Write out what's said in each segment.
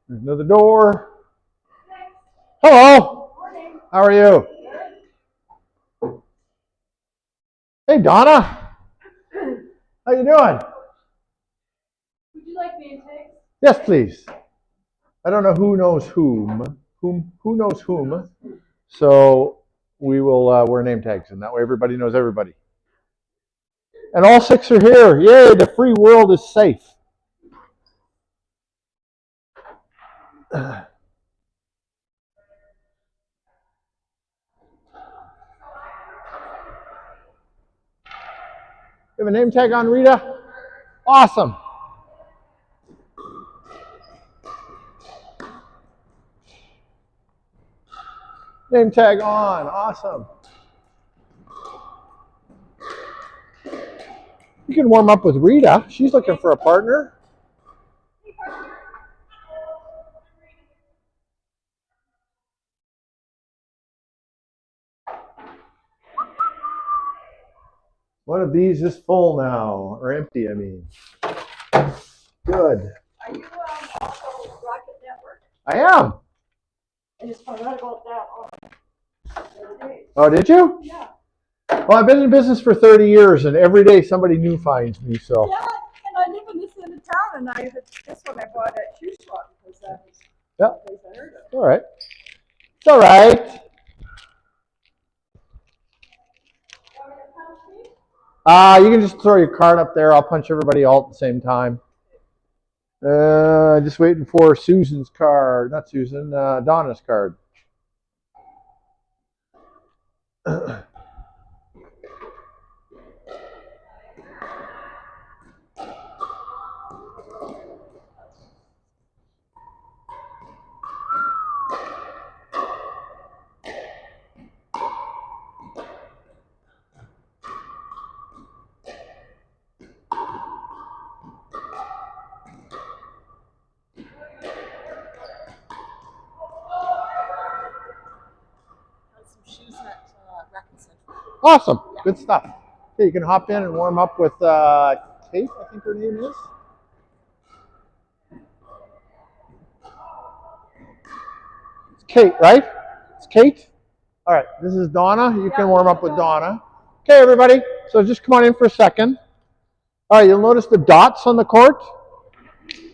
There's another door. Hello. Morning. How are you? Hey, Donna. How you doing? Would you like name tags? Yes, please. I don't know who knows whom. Who knows whom. So we will wear name tags, and that way everybody knows everybody. And all 6 are here. Yay, the free world is safe. You have a name tag on, Rita? Awesome. Name tag on. Awesome. You can warm up with Rita. She's looking for a partner. One of these is full now, or empty, I mean. Good. Are you also Rocket Network? I am. I just found out about that on. Oh, did you? Yeah. Well, I've been in business for 30 years, and every day somebody new finds me, so. Yeah, and I live in this end of town, and this one I bought at Shoe Swap because that was Yeah. the place I heard of. All right. It's all right. You can just throw your card up there. I'll punch everybody all at the same time. Just waiting for Susan's card. Not Susan, Donna's card. Awesome. Good stuff. Okay, you can hop in and warm up with Kate, I think her name is. It's Kate, right? It's Kate? All right, this is Donna. You can warm up with Donna. Okay, everybody. So just come on in for a second. All right, you'll notice the dots on the court.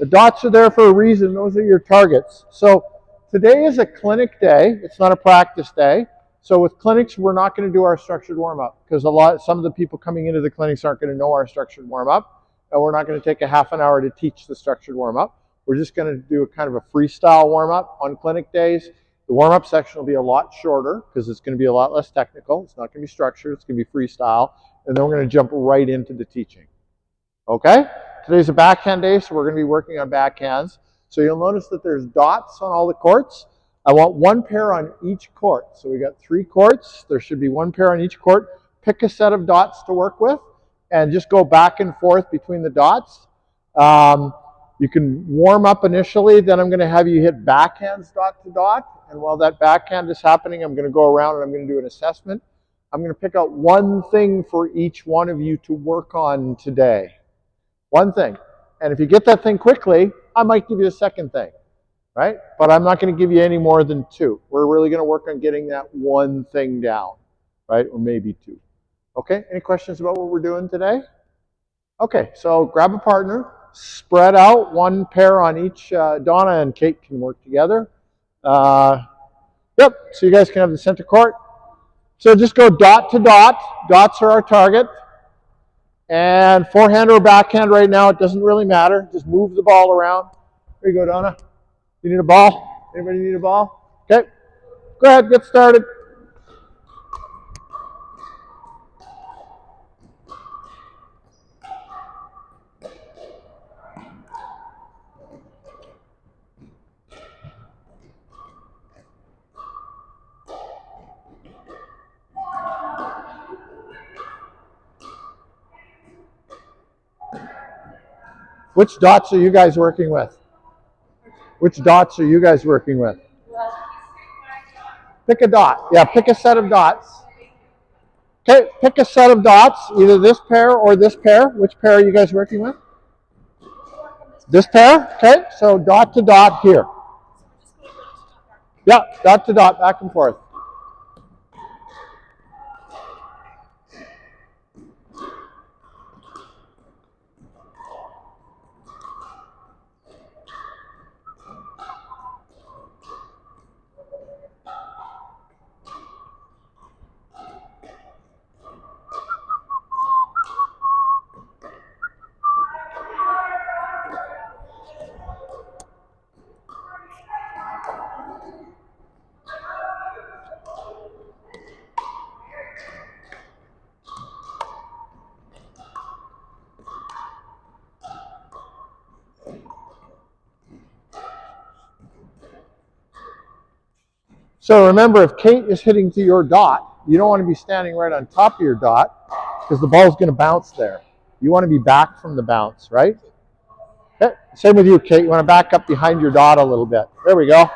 The dots are there for a reason. Those are your targets. So today is a clinic day. It's not a practice day. So with clinics, we're not going to do our structured warm-up because some of the people coming into the clinics aren't going to know our structured warm-up, and we're not going to take a half an hour to teach the structured warm-up. We're just going to do a kind of a freestyle warm-up on clinic days. The warm-up section will be a lot shorter because it's going to be a lot less technical. It's not going to be structured. It's going to be freestyle, and then we're going to jump right into the teaching. Okay? Today's a backhand day, so we're going to be working on backhands. So you'll notice that there's dots on all the courts. I want one pair on each court. So we got 3 courts. There should be one pair on each court. Pick a set of dots to work with and just go back and forth between the dots. You can warm up initially, then I'm going to have you hit backhands dot to dot. And while that backhand is happening, I'm going to go around and I'm going to do an assessment. I'm going to pick out one thing for each one of you to work on today. One thing. And if you get that thing quickly, I might give you a second thing. Right? But I'm not going to give you any more than 2. We're really going to work on getting that one thing down, right? Or maybe 2. Okay? Any questions about what we're doing today? Okay, so grab a partner, spread out, one pair on each. Donna and Kate can work together. Yep, so you guys can have the center court. So just go dot to dot. Dots are our target. And forehand or backhand right now, it doesn't really matter. Just move the ball around. There you go, Donna. You need a ball? Anybody need a ball? Okay. Go ahead, get started. Which dots are you guys working with? Which dots are you guys working with? Pick a dot. Yeah, pick a set of dots. Okay, pick a set of dots, either this pair or this pair. Which pair are you guys working with? This pair? Okay, so dot to dot here. Yeah, dot to dot, back and forth. So remember, if Kate is hitting to your dot, you don't want to be standing right on top of your dot because the ball's going to bounce there. You want to be back from the bounce, right? Okay. Same with you, Kate. You want to back up behind your dot a little bit. There we go.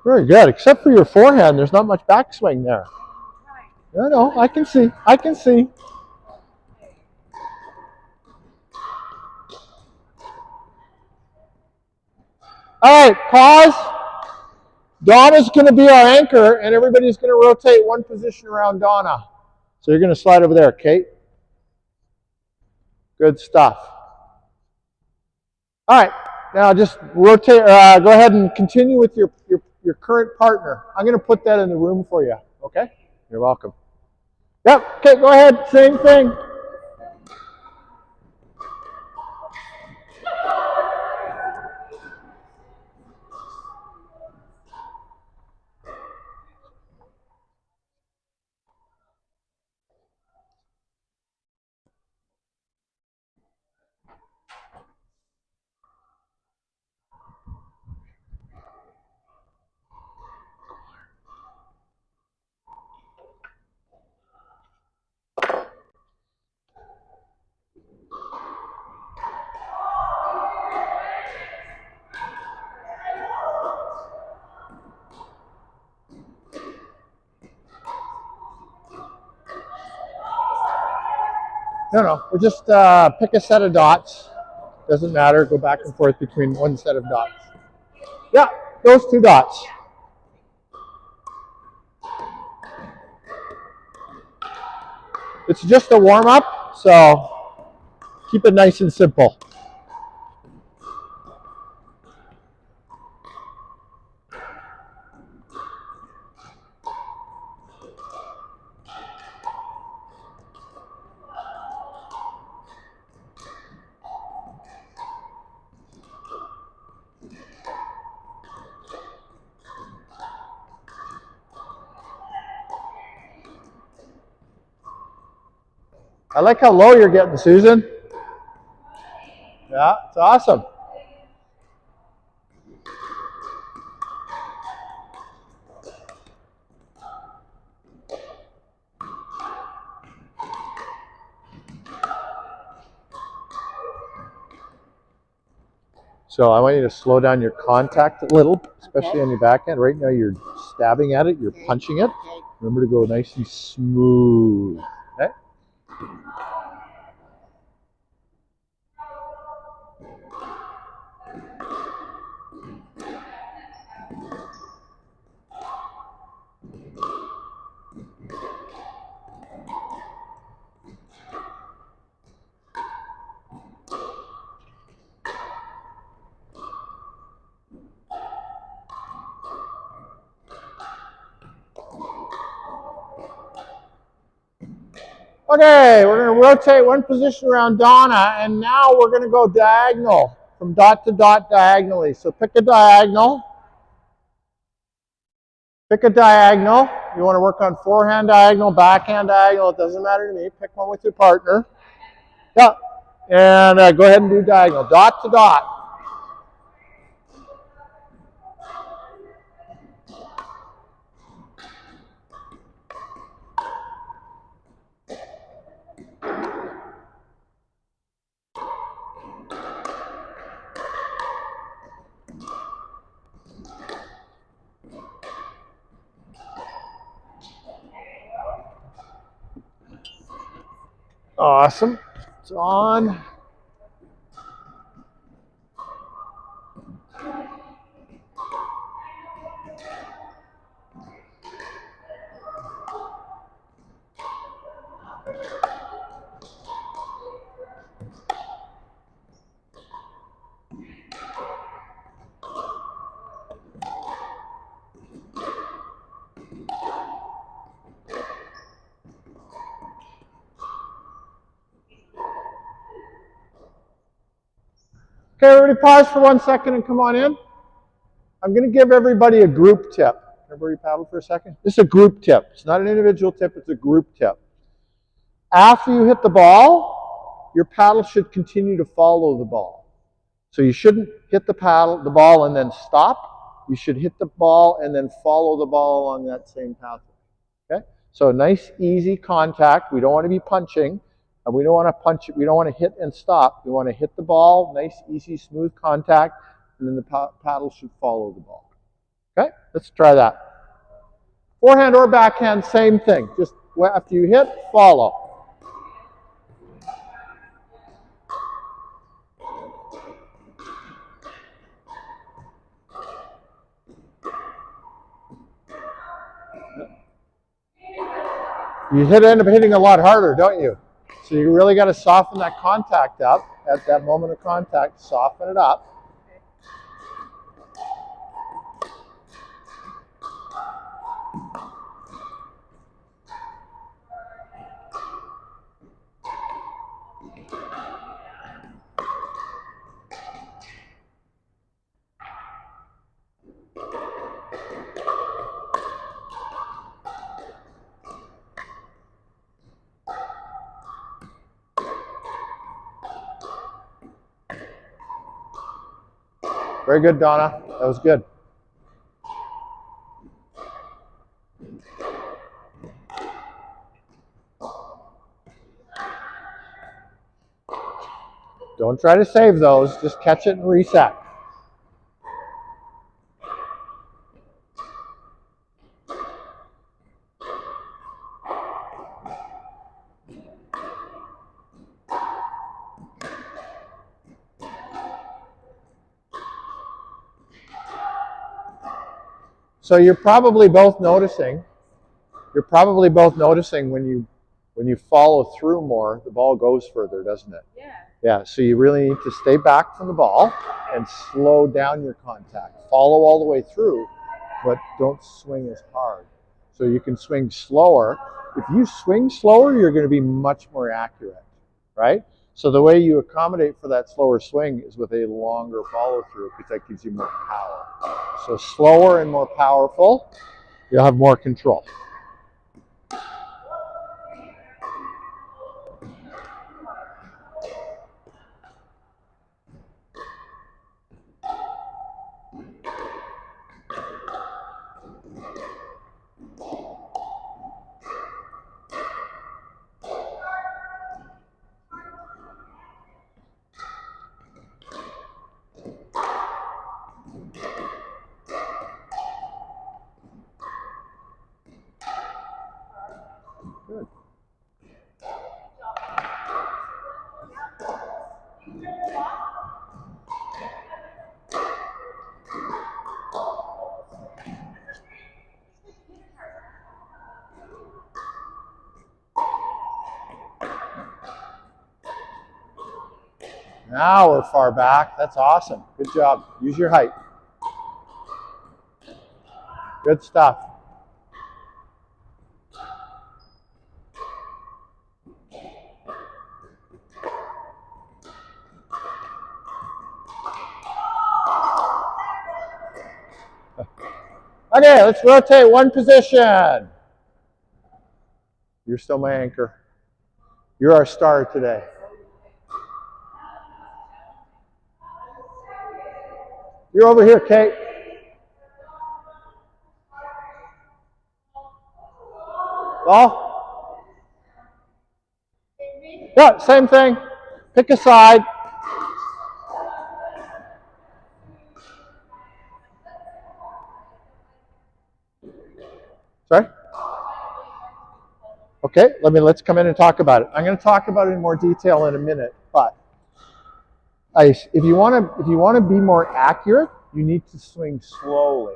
Very good. Except for your forehand, there's not much backswing there. No, I can see. I can see. All right, pause. Donna's going to be our anchor, and everybody's going to rotate one position around Donna. So you're going to slide over there, Kate. Good stuff. All right, now just rotate. Go ahead and continue with your current partner. I'm going to put that in the room for you. Okay? You're welcome. Yep. Okay. Go ahead. Same thing. No. We'll just pick a set of dots. Doesn't matter. Go back and forth between one set of dots. Yeah, those two dots. It's just a warm up, so keep it nice and simple. I like how low you're getting, Susan. Yeah, it's awesome. So I want you to slow down your contact a little, especially on your backhand. Right now you're stabbing at it, you're punching it. Remember to go nice and smooth. Okay? Okay, we're going to rotate one position around Donna, and now we're going to go diagonal. from dot to dot diagonally. So pick a diagonal. Pick a diagonal. You want to work on forehand diagonal, backhand diagonal. It doesn't matter to me. Pick one with your partner. Yeah. And go ahead and do diagonal. Dot to dot. Awesome. It's on. Okay, everybody pause for 1 second and come on in. I'm going to give everybody a group tip. Everybody paddle for a second. This is a group tip. It's not an individual tip, it's a group tip. After you hit the ball, your paddle should continue to follow the ball. So you shouldn't hit the ball and then stop. You should hit the ball and then follow the ball along that same pathway. Okay? So nice, easy contact. We don't want to be punching. And we don't want to punch it. We don't want to hit and stop. We want to hit the ball, nice, easy, smooth contact, and then the paddle should follow the ball. Okay? Let's try that. Forehand or backhand, same thing. Just after you hit, follow. You end up hitting a lot harder, don't you? So you really got to soften that contact up at that moment of contact. Soften it up. Very good, Donna. That was good. Don't try to save those. Just catch it and reset. So you're probably both noticing. When you follow through more, the ball goes further, doesn't it? Yeah. Yeah, so you really need to stay back from the ball and slow down your contact. Follow all the way through, but don't swing as hard. So you can swing slower. If you swing slower, you're going to be much more accurate, right? So the way you accommodate for that slower swing is with a longer follow through, because that gives you more power. So slower and more powerful, you'll have more control. Good. Now we're far back. That's awesome. Good job. Use your height. Good stuff. Okay, let's rotate one position. You're still my anchor. You're our star today. You're over here, Kate. Well, yeah, same thing. Pick a side. Sorry? Okay, let's come in and talk about it. I'm going to talk about it in more detail in a minute, but if you want to be more accurate, you need to swing slowly,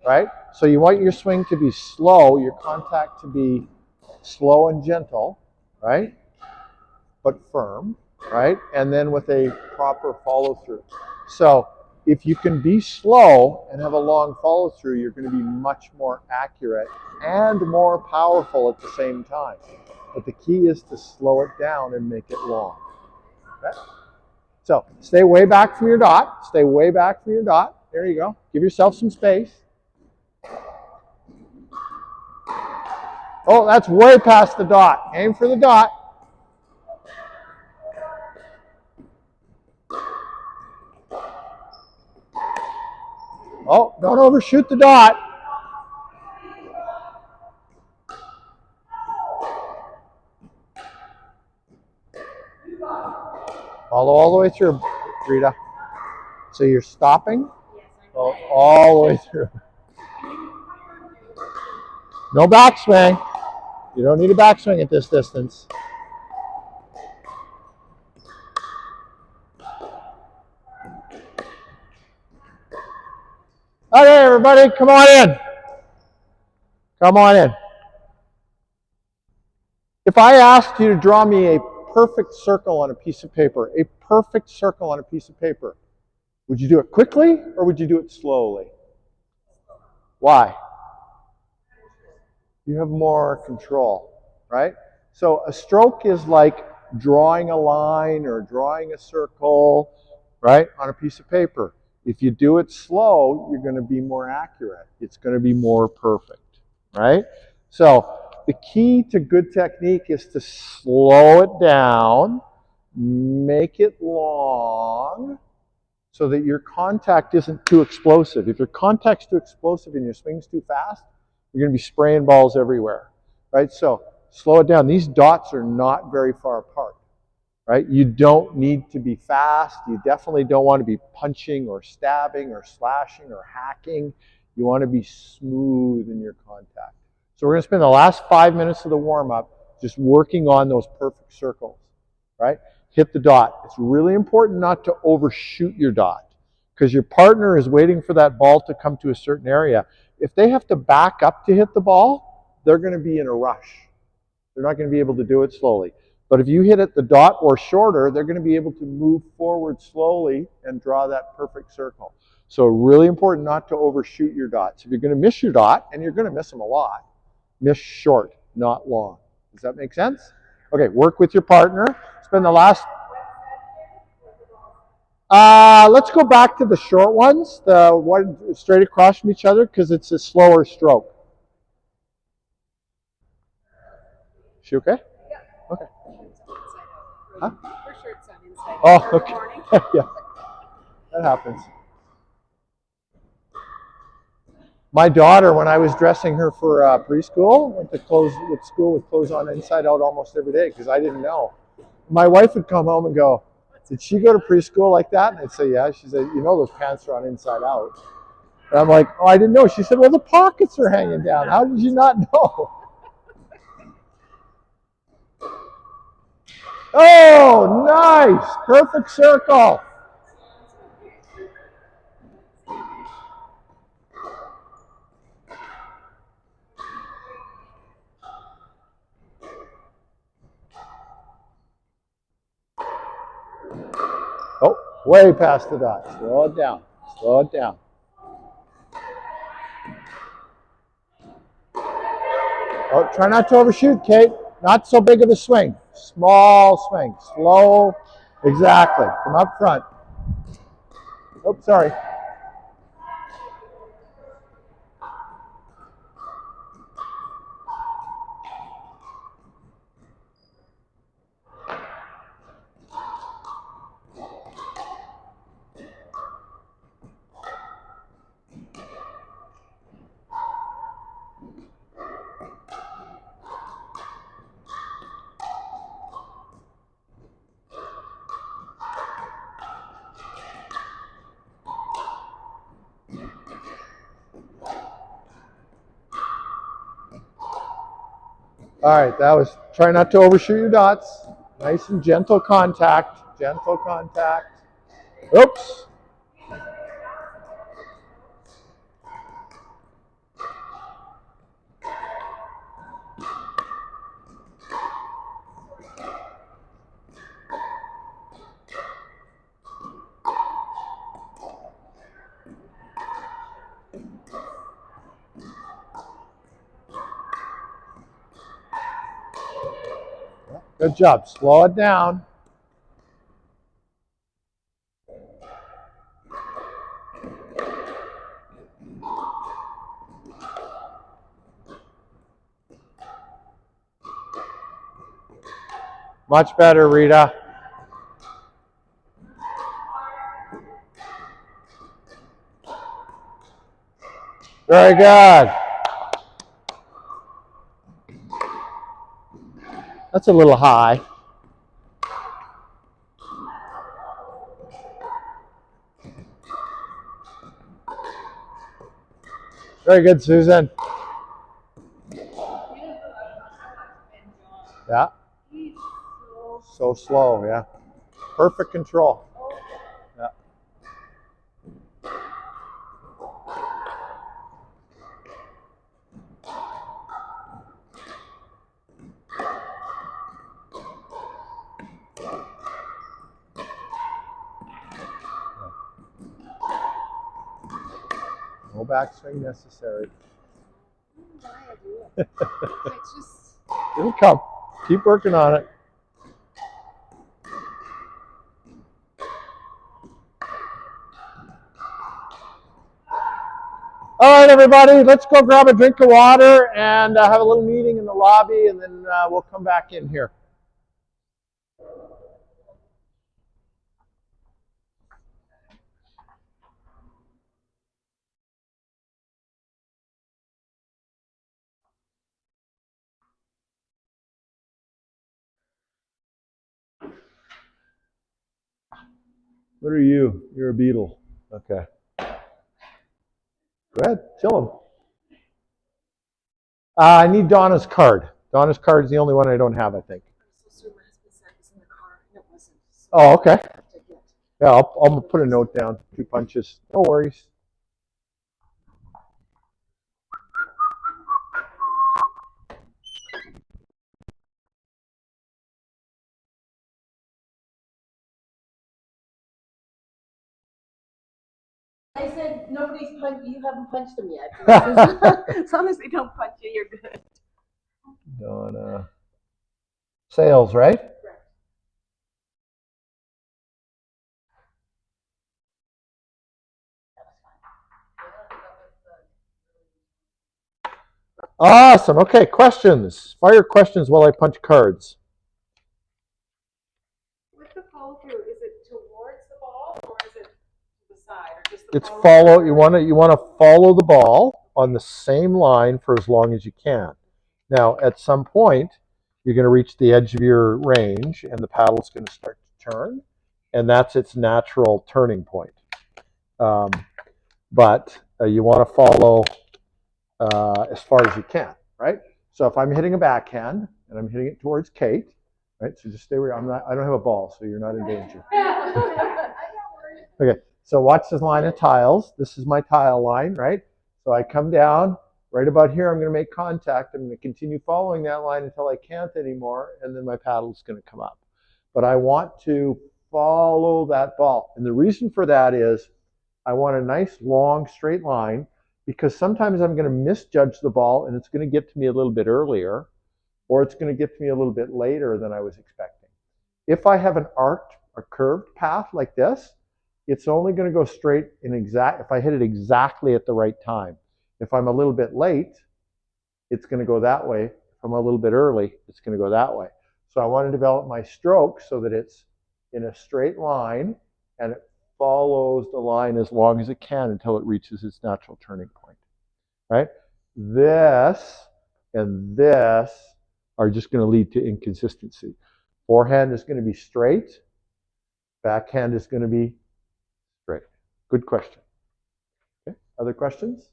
right? So you want your swing to be slow, your contact to be slow and gentle, right? But firm, right? And then with a proper follow through. So if you can be slow and have a long follow through, you're going to be much more accurate and more powerful at the same time. But the key is to slow it down and make it long. Okay? So stay way back from your dot. Stay way back from your dot. There you go. Give yourself some space. Oh, that's way past the dot. Aim for the dot. Oh, don't overshoot the dot. Follow all the way through, Rita. So you're stopping all the way through. No backswing. You don't need a backswing at this distance. Okay, everybody, come on in. Come on in. If I asked you to draw me a perfect circle on a piece of paper, would you do it quickly or would you do it slowly? Why? You have more control, right? So a stroke is like drawing a line or drawing a circle, right, on a piece of paper. If you do it slow, you're going to be more accurate. It's going to be more perfect, right? So the key to good technique is to slow it down, make it long, so that your contact isn't too explosive. If your contact's too explosive and your swing's too fast, you're going to be spraying balls everywhere, right? So slow it down. These dots are not very far apart, right? You don't need to be fast. You definitely don't want to be punching or stabbing or slashing or hacking. You want to be smooth in your contact. So we're going to spend the last 5 minutes of the warm-up just working on those perfect circles, right? Hit the dot. It's really important not to overshoot your dot because your partner is waiting for that ball to come to a certain area. If they have to back up to hit the ball, they're going to be in a rush. They're not going to be able to do it slowly. But if you hit it the dot or shorter, they're going to be able to move forward slowly and draw that perfect circle. So really important not to overshoot your dots. If you're going to miss your dot, and you're going to miss them a lot, miss short, not long. Does that make sense? Okay, work with your partner. Spend the last... let's go back to the short ones, the one straight across from each other, because it's a slower stroke. She okay? Yeah. Okay. Huh? Her shirt's on inside. Oh, okay. Yeah, that happens. My daughter, when I was dressing her for preschool, went to school with clothes on inside out almost every day because I didn't know. My wife would come home and go, "Did she go to preschool like that?" And I'd say, "Yeah." She said, "You know those pants are on inside out." And I'm like, "Oh, I didn't know." She said, "Well, the pockets are hanging down. How did you not know?" Oh, nice. Perfect circle. Oh, way past the dot. Slow it down. Slow it down. Oh, try not to overshoot, Kate. Not so big of a swing. Small swing. Slow. Exactly. From up front. Oh, sorry. All right, that was, try not to overshoot your dots. Nice and gentle contact, gentle contact. Oops. Good job, slow it down. Much better, Rita. Very good. That's a little high. Very good, Susan. Yeah. So slow, yeah. Perfect control. Yeah. No backswing necessary. It'll come. Keep working on it. All right, everybody, let's go grab a drink of water and have a little meeting in the lobby, and then we'll come back in here. What are you? You're a beetle. Okay. Go ahead, chill him. I need Donna's card. Donna's card is the only one I don't have, I think. Oh, okay. Yeah, I'll put a note down. 2 punches. No worries. I said nobody's punched. You haven't punched them yet. As long as they don't punch you, you're good. Donna. Sales, right? Awesome. Okay, questions. Fire questions while I punch cards. With the follow through, is it towards the ball or is it to the side or just the It's follow. You want to follow the ball on the same line for as long as you can. Now, at some point, you're going to reach the edge of your range, and the paddle's going to start to turn, and that's its natural turning point. But you want to follow as far as you can, right? So if I'm hitting a backhand and I'm hitting it towards Kate, right? So just stay where I'm not. I don't have a ball, so you're not in danger. Okay. So watch this line of tiles. This is my tile line, right? So I come down right about here. I'm going to make contact. I'm going to continue following that line until I can't anymore, and then my paddle's going to come up. But I want to follow that ball, and the reason for that is I want a nice long straight line, because sometimes I'm going to misjudge the ball and it's going to get to me a little bit earlier, or it's going to get to me a little bit later than I was expecting. If I have an arced or curved path like this, it's only going to go straight if I hit it exactly at the right time. If I'm a little bit late, it's going to go that way. If I'm a little bit early, it's going to go that way. So I want to develop my stroke so that it's in a straight line and it follows the line as long as it can until it reaches its natural turning point, right? This and this are just going to lead to inconsistency. Forehand is going to be straight. Backhand is going to be straight. Good question. Okay. Other questions?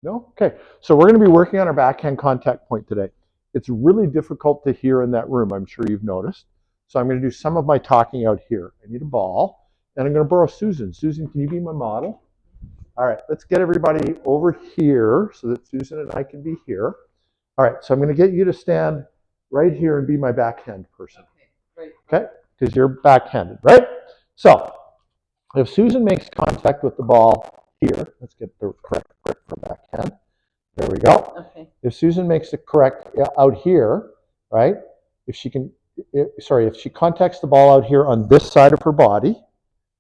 No? Okay. So we're going to be working on our backhand contact point today. It's really difficult to hear in that room, I'm sure you've noticed. So I'm going to do some of my talking out here. I need a ball, and I'm going to borrow Susan. Susan, can you be my model? All right, let's get everybody over here so that Susan and I can be here. All right, so I'm going to get you to stand right here and be my backhand person. Okay, because you're backhanded, right? So if Susan makes contact with the ball here, let's get the correct grip for backhand. There we go. Okay. If Susan makes the correct out here, right? If she can, if she contacts the ball out here on this side of her body,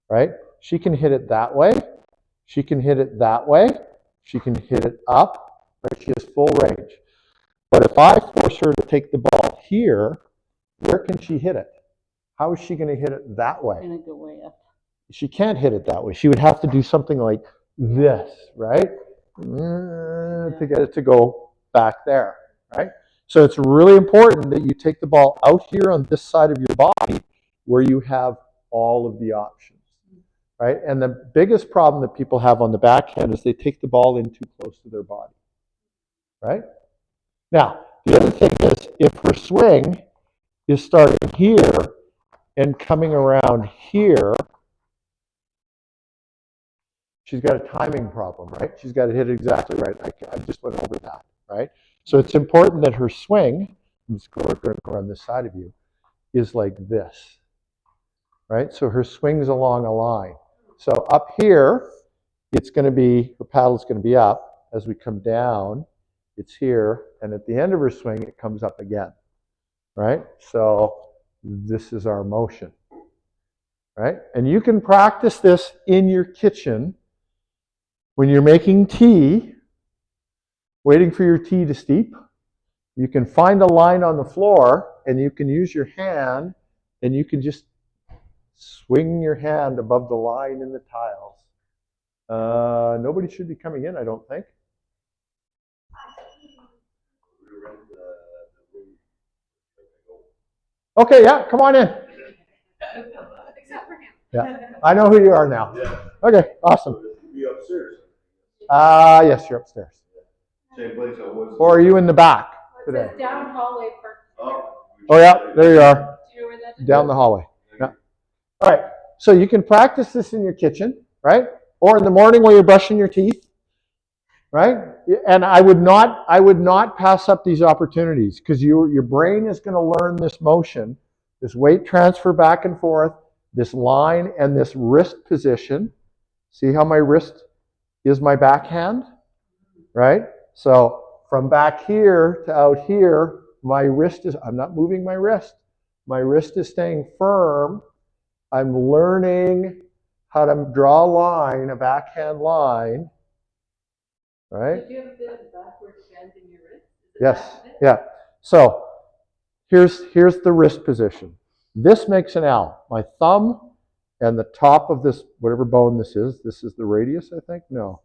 right? She can hit it that way. She can hit it that way. She can hit it up. Right? She has full range. But if I force her to take the ball here, where can she hit it? How is she going to hit it that way? I'm going to go way up. She can't hit it that way. She would have to do something like this, right? To get it to go back there, right? So it's really important that you take the ball out here on this side of your body where you have all of the options, right? And the biggest problem that people have on the backhand is they take the ball in too close to their body, right? Now, the other thing is if her swing is starting here and coming around here, she's got a timing problem, right? She's got to hit it exactly right. I just went over that, right? So it's important that her swing, I'm just going to go on this side of you, is like this, right? So her swing's along a line. So up here, it's going to be, her paddle's going to be up. As we come down, it's here. And at the end of her swing, it comes up again, right? So this is our motion, right? And you can practice this in your kitchen when you're making tea, waiting for your tea to steep. You can find a line on the floor and you can use your hand and you can just swing your hand above the line in the tiles. Nobody should be coming in, I don't think. Okay, yeah, come on in. Except for him. Yeah, I know who you are now. Yeah. Okay, awesome. Be upstairs. Yes, you're upstairs. Same place I was. Or are you in the back today? Down hallway for. Oh yeah, there you are. Do you know where that is? Down the hallway. Yeah. All right, so you can practice this in your kitchen, right? Or in the morning while you're brushing your teeth, right? And I would not pass up these opportunities because your brain is going to learn this motion, this weight transfer back and forth, this line and this wrist position. See how my wrist is my backhand, right? So from back here to out here, my wrist is, I'm not moving my wrist. My wrist is staying firm. I'm learning how to draw a line, a backhand line, right? Do you have a bit of backward bend in your wrist? Yes, yeah. So here's the wrist position. This makes an L. My thumb and the top of this, whatever bone this is the radius, I think? No.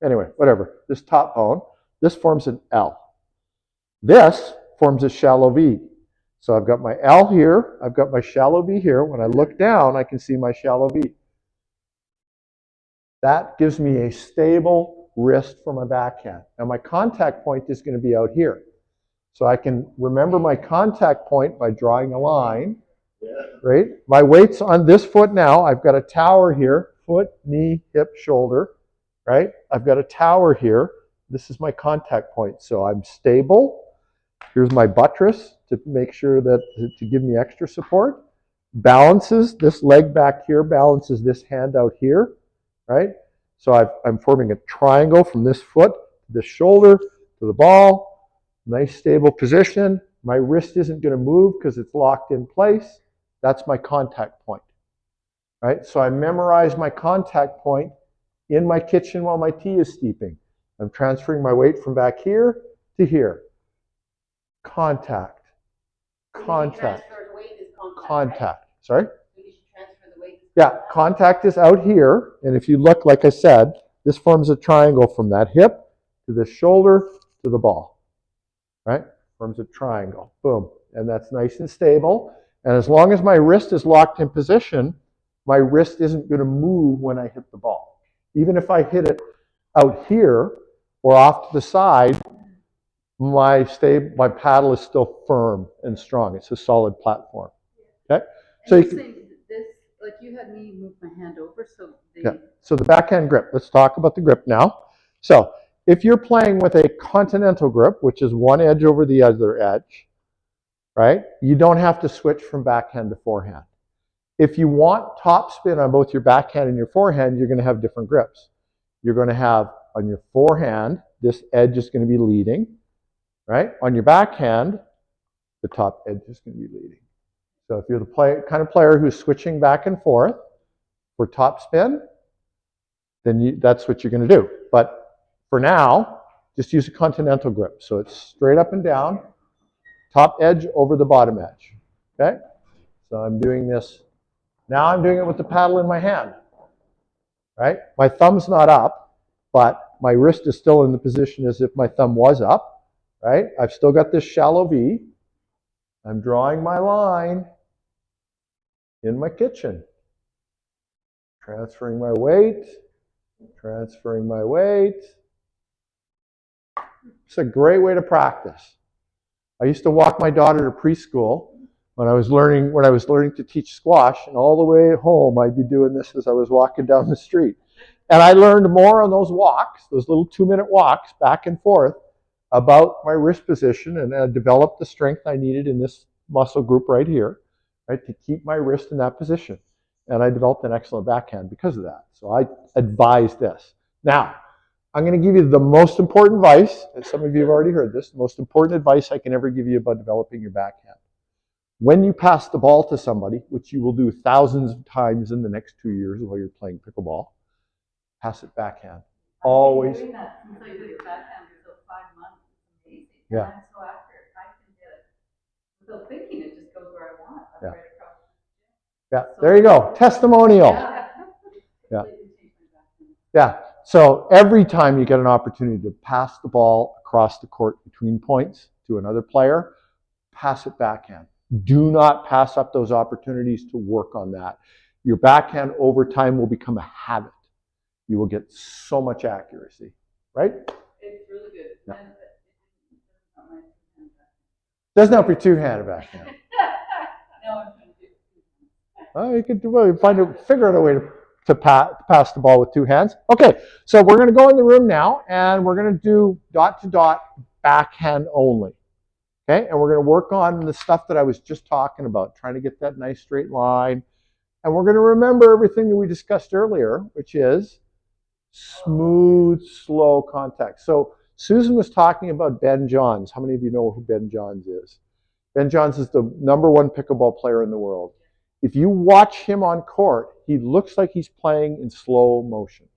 Anyway, whatever. This top bone, this forms an L. This forms a shallow V. So I've got my L here, I've got my shallow V here. When I look down, I can see my shallow V. That gives me a stable wrist for my backhand. Now my contact point is going to be out here. So I can remember my contact point by drawing a line, right? My weight's on this foot now. I've got a tower here, foot, knee, hip, shoulder, right? I've got a tower here. This is my contact point. So I'm stable. Here's my buttress to make sure that, to give me extra support. Balances this leg back here, balances this hand out here, right? So I'm forming a triangle from this foot to this shoulder to the ball. Nice stable position. My wrist isn't going to move because it's locked in place. That's my contact point, right? So I memorize my contact point in my kitchen while my tea is steeping. I'm transferring my weight from back here to here. Contact. Contact. Contact. Sorry? Yeah, contact is out here. And if you look, like I said, this forms a triangle from that hip to the shoulder to the ball. Right? Forms a triangle. Boom. And that's nice and stable. And as long as my wrist is locked in position, my wrist isn't going to move when I hit the ball. Even if I hit it out here, or off to the side, my paddle is still firm and strong. It's a solid platform. Okay? And So you're you can, saying this, like you had me move my hand over, so the yeah. So the backhand grip. Let's talk about the grip now. So if you're playing with a continental grip, which is one edge over the other edge, right? You don't have to switch from backhand to forehand. If you want top spin on both your backhand and your forehand, you're going to have different grips. You're going to have on your forehand, this edge is going to be leading, right? On your backhand, the top edge is going to be leading. So if you're the kind of player who's switching back and forth for top spin, then that's what you're going to do. But for now, just use a continental grip. So it's straight up and down, top edge over the bottom edge. Okay? So I'm doing this. Now I'm doing it with the paddle in my hand. Right? My thumb's not up, but my wrist is still in the position as if my thumb was up. Right? I've still got this shallow V. I'm drawing my line in my kitchen. Transferring my weight. Transferring my weight. It's a great way to practice. I used to walk my daughter to preschool when I was learning to teach squash, and all the way home I'd be doing this as I was walking down the street. And I learned more on those walks, those little 2-minute walks back and forth, about my wrist position, and I developed the strength I needed in this muscle group right here, right, to keep my wrist in that position. And I developed an excellent backhand because of that. So I advise this. Now, I'm going to give you the most important advice, and some of you have already heard this, the most important advice I can ever give you about developing your backhand. When you pass the ball to somebody, which you will do thousands of times in the next 2 years while you're playing pickleball, pass it backhand. Always. I've been doing that since I did backhand for 5 months. It's amazing. Yeah. And I'm so accurate. I can get it. Without thinking, it just goes where I want. Yeah. Right across. Yeah, there you go. Testimonial. Yeah. Yeah. So every time you get an opportunity to pass the ball across the court between points to another player, pass it backhand. Do not pass up those opportunities to work on that. Your backhand over time will become a habit. You will get so much accuracy, right? It's really good. Yeah. And it's not my two-hand backhand. Doesn't help your two-handed backhand. No, I'm trying to do it. Well, you could figure out a way to pass the ball with two hands. Okay, so we're going to go in the room now, and we're going to do dot-to-dot backhand only. Okay, and we're going to work on the stuff that I was just talking about, trying to get that nice straight line. And we're going to remember everything that we discussed earlier, which is smooth, slow contact. So Susan was talking about Ben Johns. How many of you know who Ben Johns is? Ben Johns is the #1 pickleball player in the world. If you watch him on court, he looks like he's playing in slow motion.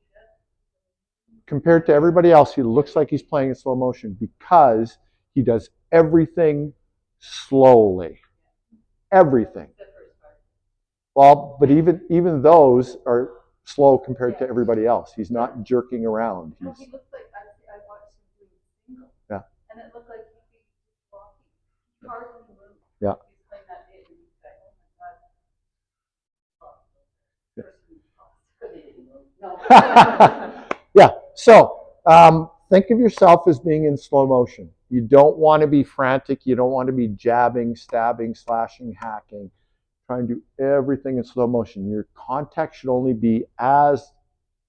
Compared to everybody else, he looks like he's playing in slow motion because he does everything slowly. Everything. Well, but even those are slow compared to everybody else. He's not jerking around. No, he looks like I watched him doing single. Yeah. And it looked like he'd be walking hard in the room. Yeah. He's playing that day and he's like, oh my God. No. Yeah. So think of yourself as being in slow motion. You don't want to be frantic. You don't want to be jabbing, stabbing, slashing, hacking. Try and do everything in slow motion. Your contact should only be as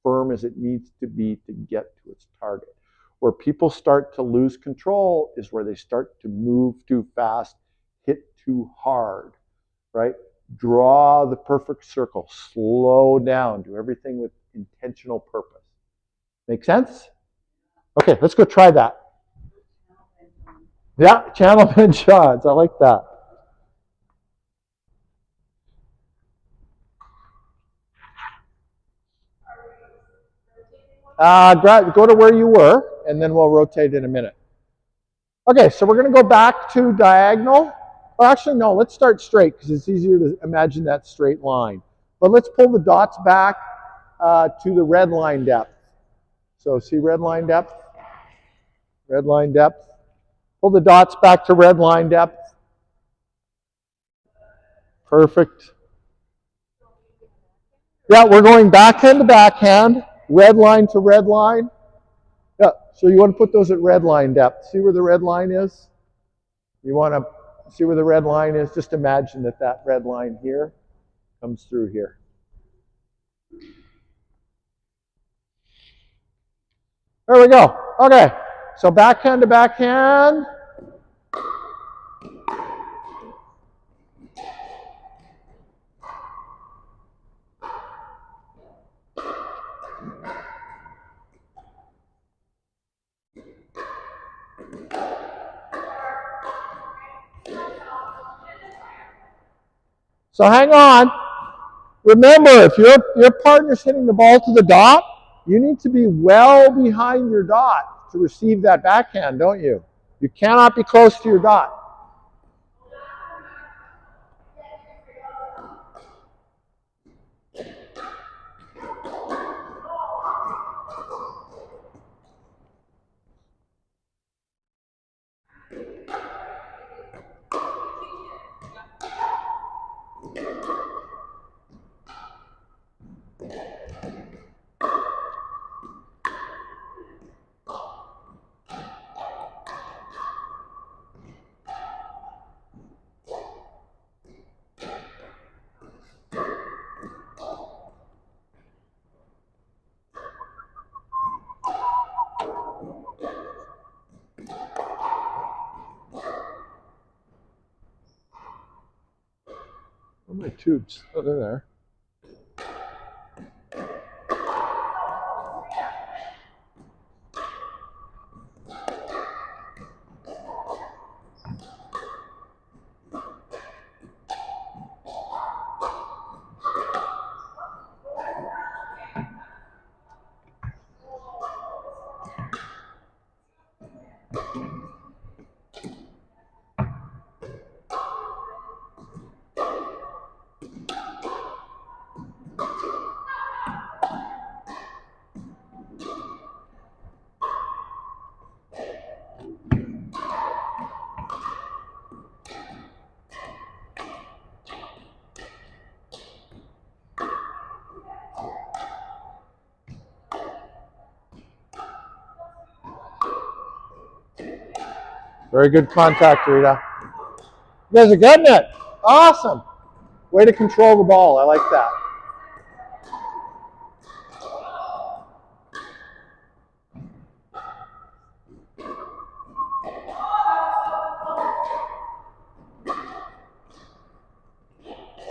firm as it needs to be to get to its target. Where people start to lose control is where they start to move too fast, hit too hard, right? Draw the perfect circle. Slow down. Do everything with intentional purpose. Make sense? Okay, let's go try that. Yeah, channel Ben shots. I like that. Go to where you were, and then we'll rotate in a minute. Okay, so we're going to go back to diagonal. Well, actually, no, let's start straight because it's easier to imagine that straight line. But let's pull the dots back to the red line depth. So see red line depth? Red line depth. Pull the dots back to red line depth. Perfect. Yeah, we're going backhand to backhand, red line to red line. Yeah, So you want to put those at red line depth. See where the red line is? You want to see where the red line is? Just imagine that that red line here comes through here. There we go. Okay, so backhand to backhand. So hang on. Remember, if your partner's hitting the ball to the dot, you need to be well behind your dot to receive that backhand, don't you? You cannot be close to your dot. Where are my tubes? Oh, they're there. Very good contact, Rita. You guys are getting it. Awesome. Way to control the ball. I like that.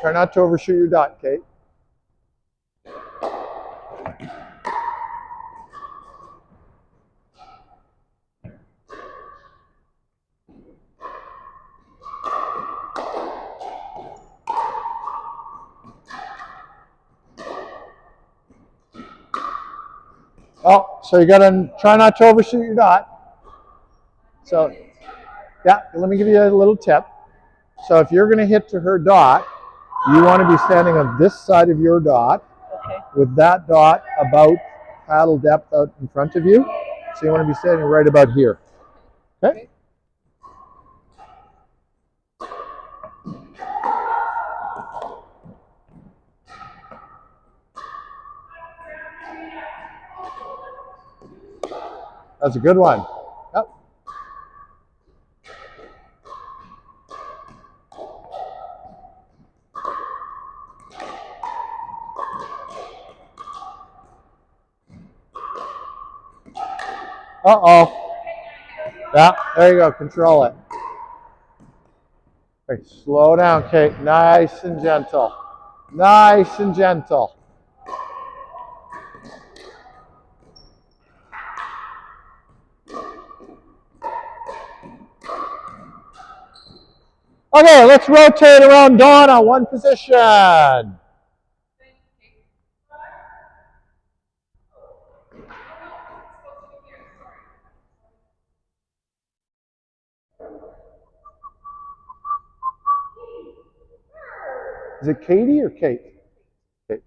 Try not to overshoot your dot, Kate. Oh, so you got to try not to overshoot your dot. So, yeah, let me give you a little tip. So if you're going to hit to her dot, you want to be standing on this side of your dot, with that dot about paddle depth out in front of you. So you want to be standing right about here. Okay? That's a good one. Yep. Uh-oh. Yeah, there you go. Control it. Okay, slow down, Kate. Nice and gentle. Nice and gentle. Okay, let's rotate around Donna, one position. Is it Katie or Kate? Kate.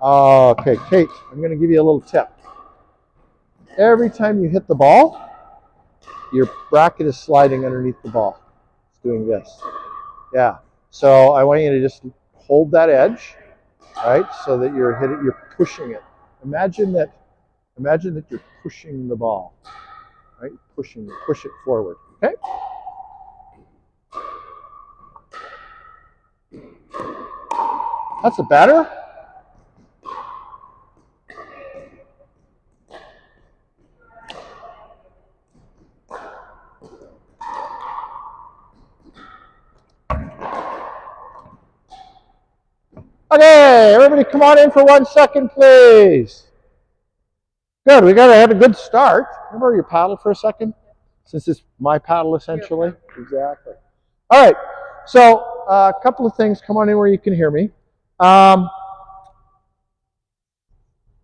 Okay, Kate, I'm going to give you a little tip. Every time you hit the ball, your bracket is sliding underneath the ball. It's doing this. Yeah. So I want you to just hold that edge, right? So that you're pushing it. Imagine that you're pushing the ball, right? Push it forward. Okay? That's a better. Okay, everybody come on in for 1 second, please. Good, we got to have a good start. Can I borrow your paddle for a second? Since it's my paddle, essentially. Exactly. All right, so a couple of things. Come on in where you can hear me.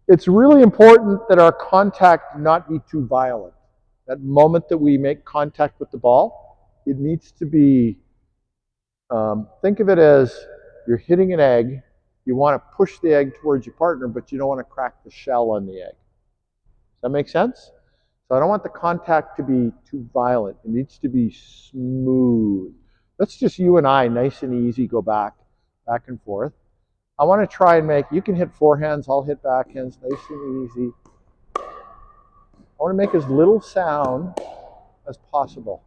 It's really important that our contact not be too violent. That moment that we make contact with the ball, it needs to be, think of it as you're hitting an egg. You want to push the egg towards your partner, but you don't want to crack the shell on the egg. Does that make sense? So I don't want the contact to be too violent. It needs to be smooth. Let's just you and I, nice and easy, go back and forth. I want to try and make, you can hit forehands, I'll hit backhands, nice and easy. I want to make as little sound as possible.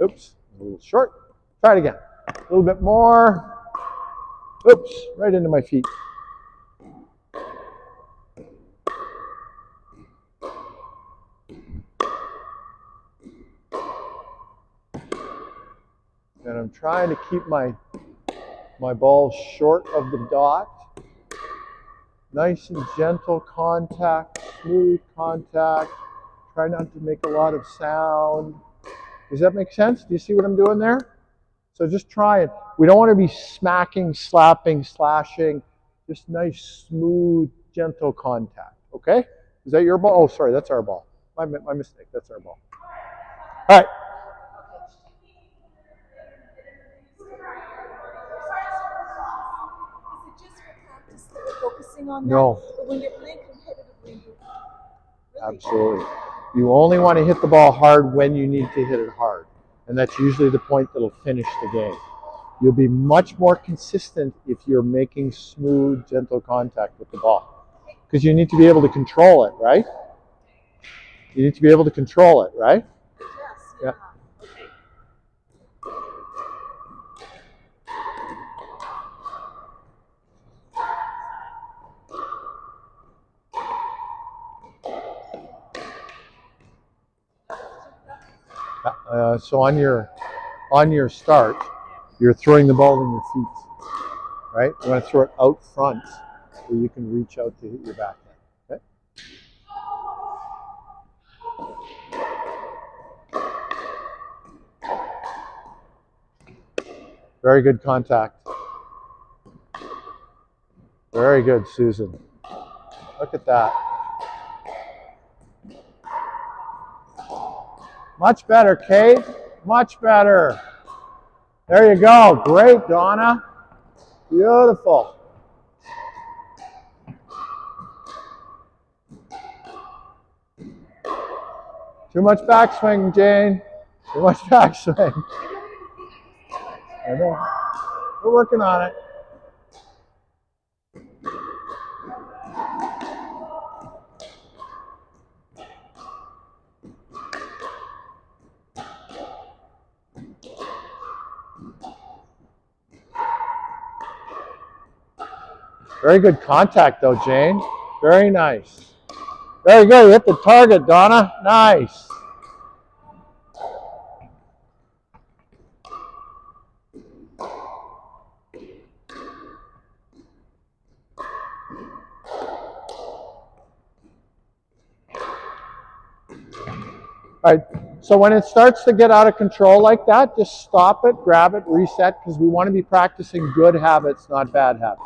Oops, a little short. Try it again. A little bit more. Oops, right into my feet. And I'm trying to keep my ball short of the dot. Nice and gentle contact, smooth contact. Try not to make a lot of sound. Does that make sense? Do you see what I'm doing there? So just try it. We don't want to be smacking, slapping, slashing. Just nice, smooth, gentle contact. Okay? Is that your ball? Oh, sorry, that's our ball. My mistake. That's our ball. All right. Focusing on No. that, but when you're playing competitively, really Absolutely. You only want to hit the ball hard when you need to hit it hard. And that's usually the point that'll finish the game. You'll be much more consistent if you're making smooth, gentle contact with the ball. Because you need to be able to control it, right? You need to be able to control it, right? yes, Yeah. Okay. So on your start, you're throwing the ball in your feet, right? You want to throw it out front where you can reach out to hit your backhand. Okay? Very good contact. Very good, Susan. Look at that. Much better, Kate. Much better. There you go. Great, Donna. Beautiful. Too much backswing, Jane. Too much backswing. I know. We're working on it. Very good contact, though, Jane. Very nice. Very good. You hit the target, Donna. Nice. All right, so when it starts to get out of control like that, just stop it, grab it, reset, because we want to be practicing good habits, not bad habits.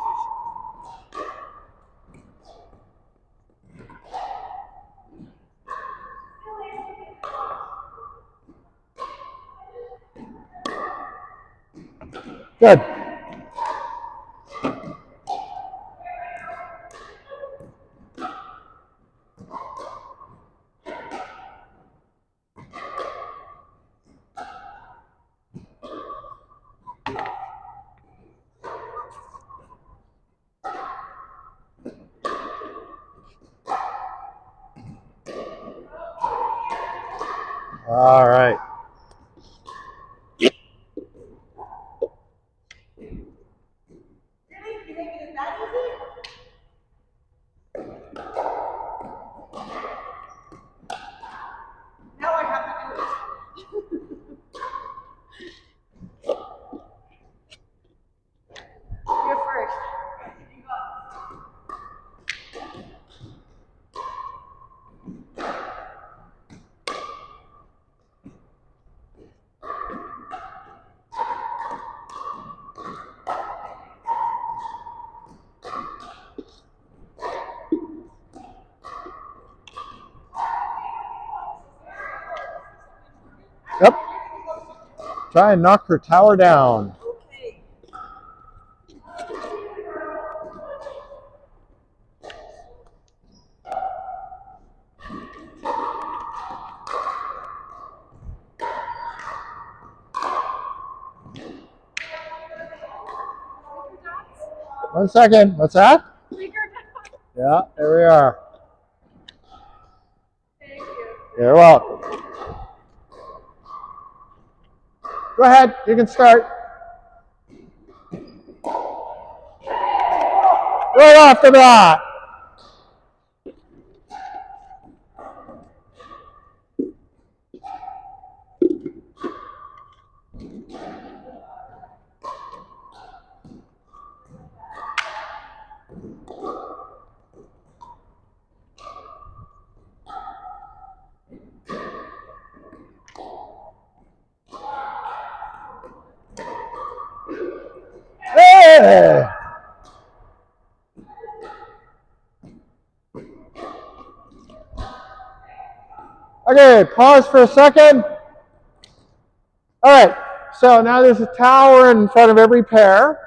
Good. All right. Really? You think it is that easy? Now I have to do it. You're first. Yep. Try and knock her tower down. Okay. One second. What's that? Bigger down. Yeah, there we are. Thank you. You're welcome. Go ahead. You can start. Right off the bat. Hey! Okay, pause for a second. All right, so now there's a tower in front of every pair.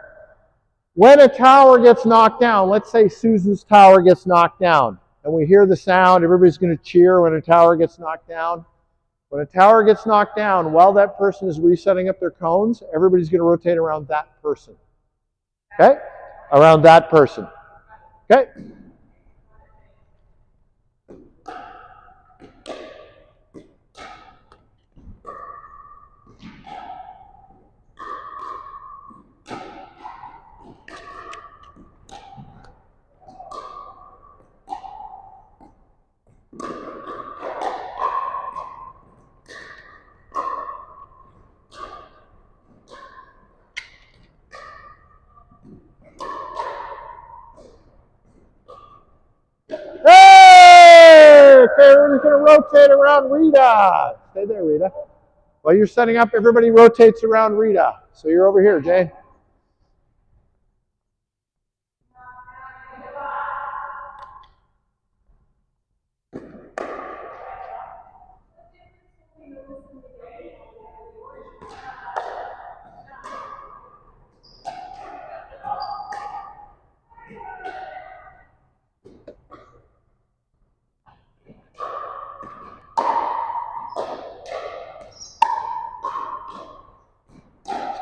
When a tower gets knocked down, let's say Susan's tower gets knocked down, and we hear the sound, everybody's going to cheer when a tower gets knocked down. When a tower gets knocked down, while that person is resetting up their cones, everybody's going to rotate around that person. Okay? Around that person. Okay? Hey! Okay, everybody's going to rotate around Rita. Stay there, Rita. While you're setting up, everybody rotates around Rita. So you're over here, Jane.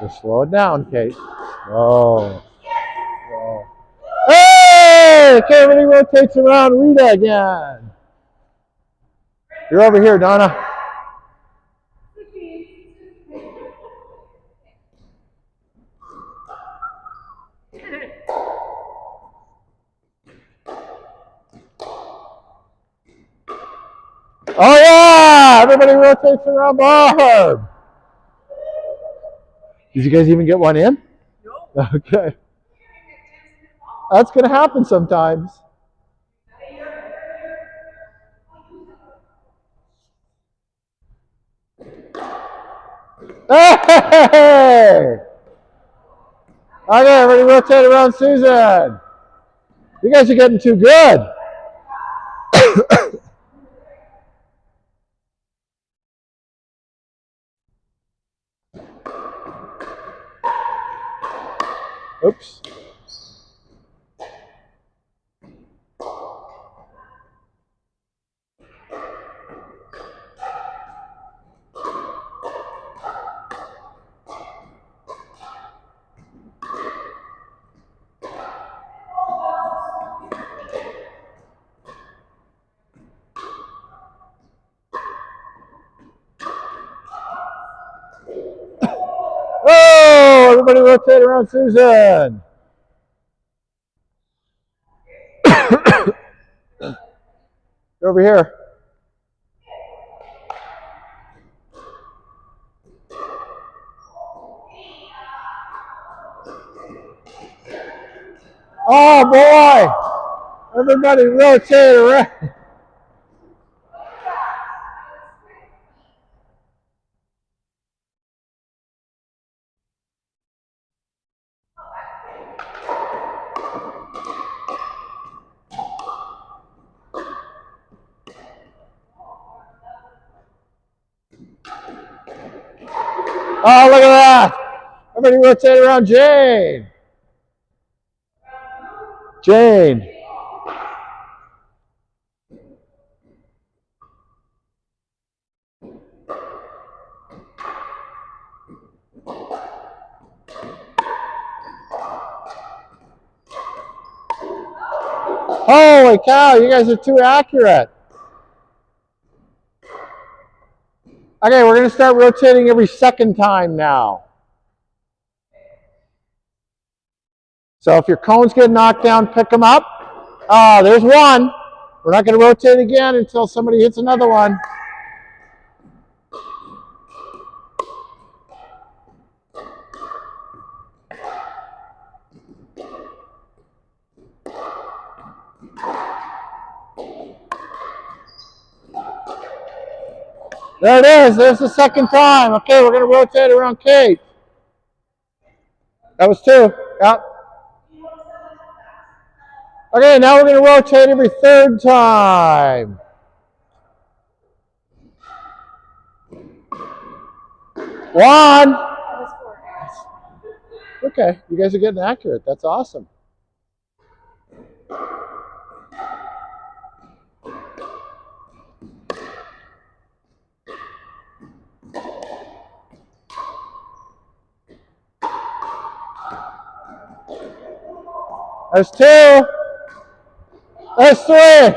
So slow it down, Kate. Slow. Slow. Hey! Okay, everybody rotates around Rita again. You're over here, Donna. Oh yeah! Everybody rotates around Barb. Did you guys even get one in? No. Okay. That's going to happen sometimes. Hey! Okay, everybody rotate around Susan. You guys are getting too good. Oops. Oh, everybody rotate around Susan. Over here. Oh boy! Everybody rotate around. Oh, look at that! Everybody rotate around Jane. Jane. Holy cow, you guys are too accurate. Okay, we're going to start rotating every second time now. So if your cones get knocked down, pick them up. Ah, there's one. We're not going to rotate again until somebody hits another one. There it is. There's the second time. Okay, we're going to rotate around Kate. That was two. Yep. Okay, now we're going to rotate every third time. One. Okay, you guys are getting accurate. That's awesome. There's two. There's three.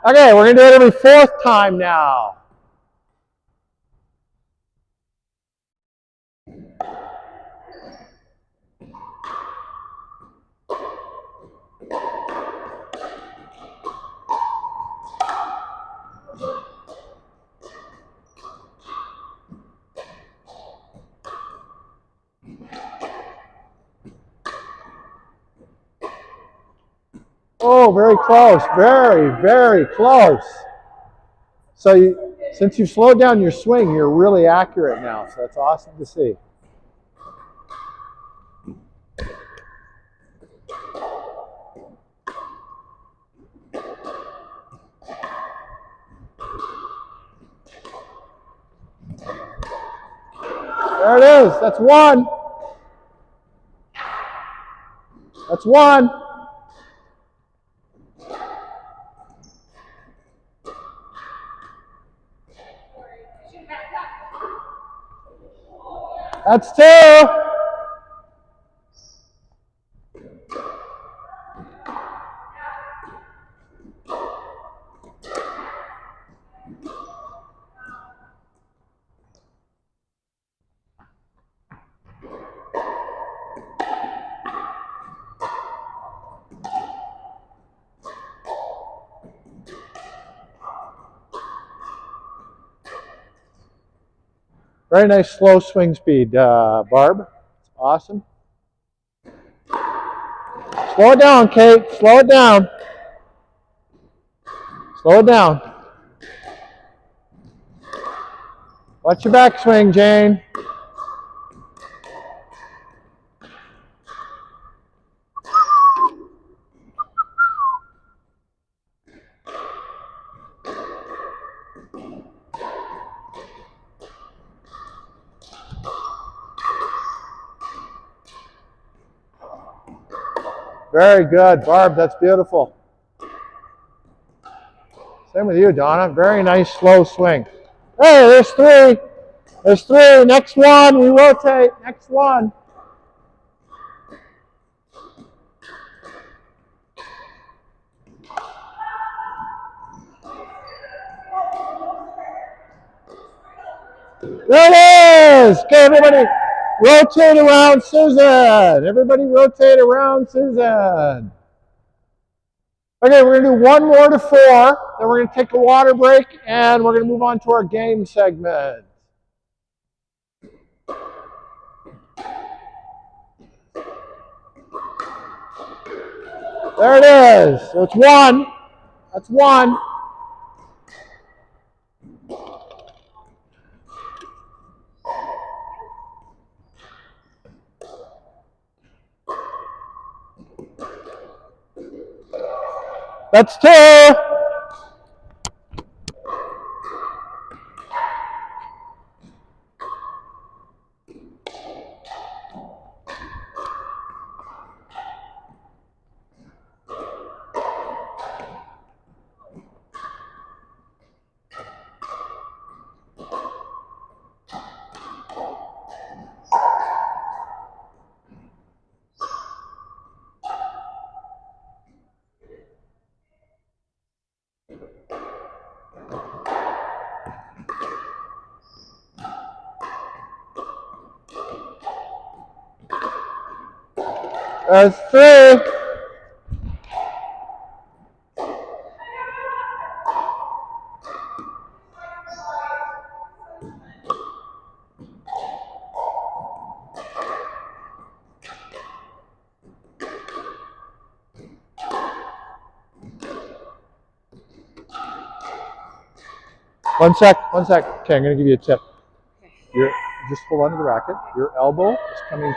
Okay, we're going to do it every fourth time now. Oh, very close. Very, very close. So since you've slowed down your swing, you're really accurate now. So that's awesome to see. There it is. That's one. That's one. That's two. Very nice slow swing speed, Barb. Awesome. Slow it down, Kate. Slow it down. Slow it down. Watch your backswing, Jane. Very good, Barb. That's beautiful. Same with you, Donna. Very nice, slow swing. Hey, there's three. There's three. Next one. We rotate. Next one. There it is. Okay, everybody, rotate around Susan. Everybody, rotate around Susan. Okay, we're going to do one more to four. Then we're going to take a water break, and we're going to move on to our game segment. There it is. So it's one. That's one. That's two. That's three. One sec. Okay, I'm going to give you a tip. Just hold on to the racket. Your elbow is coming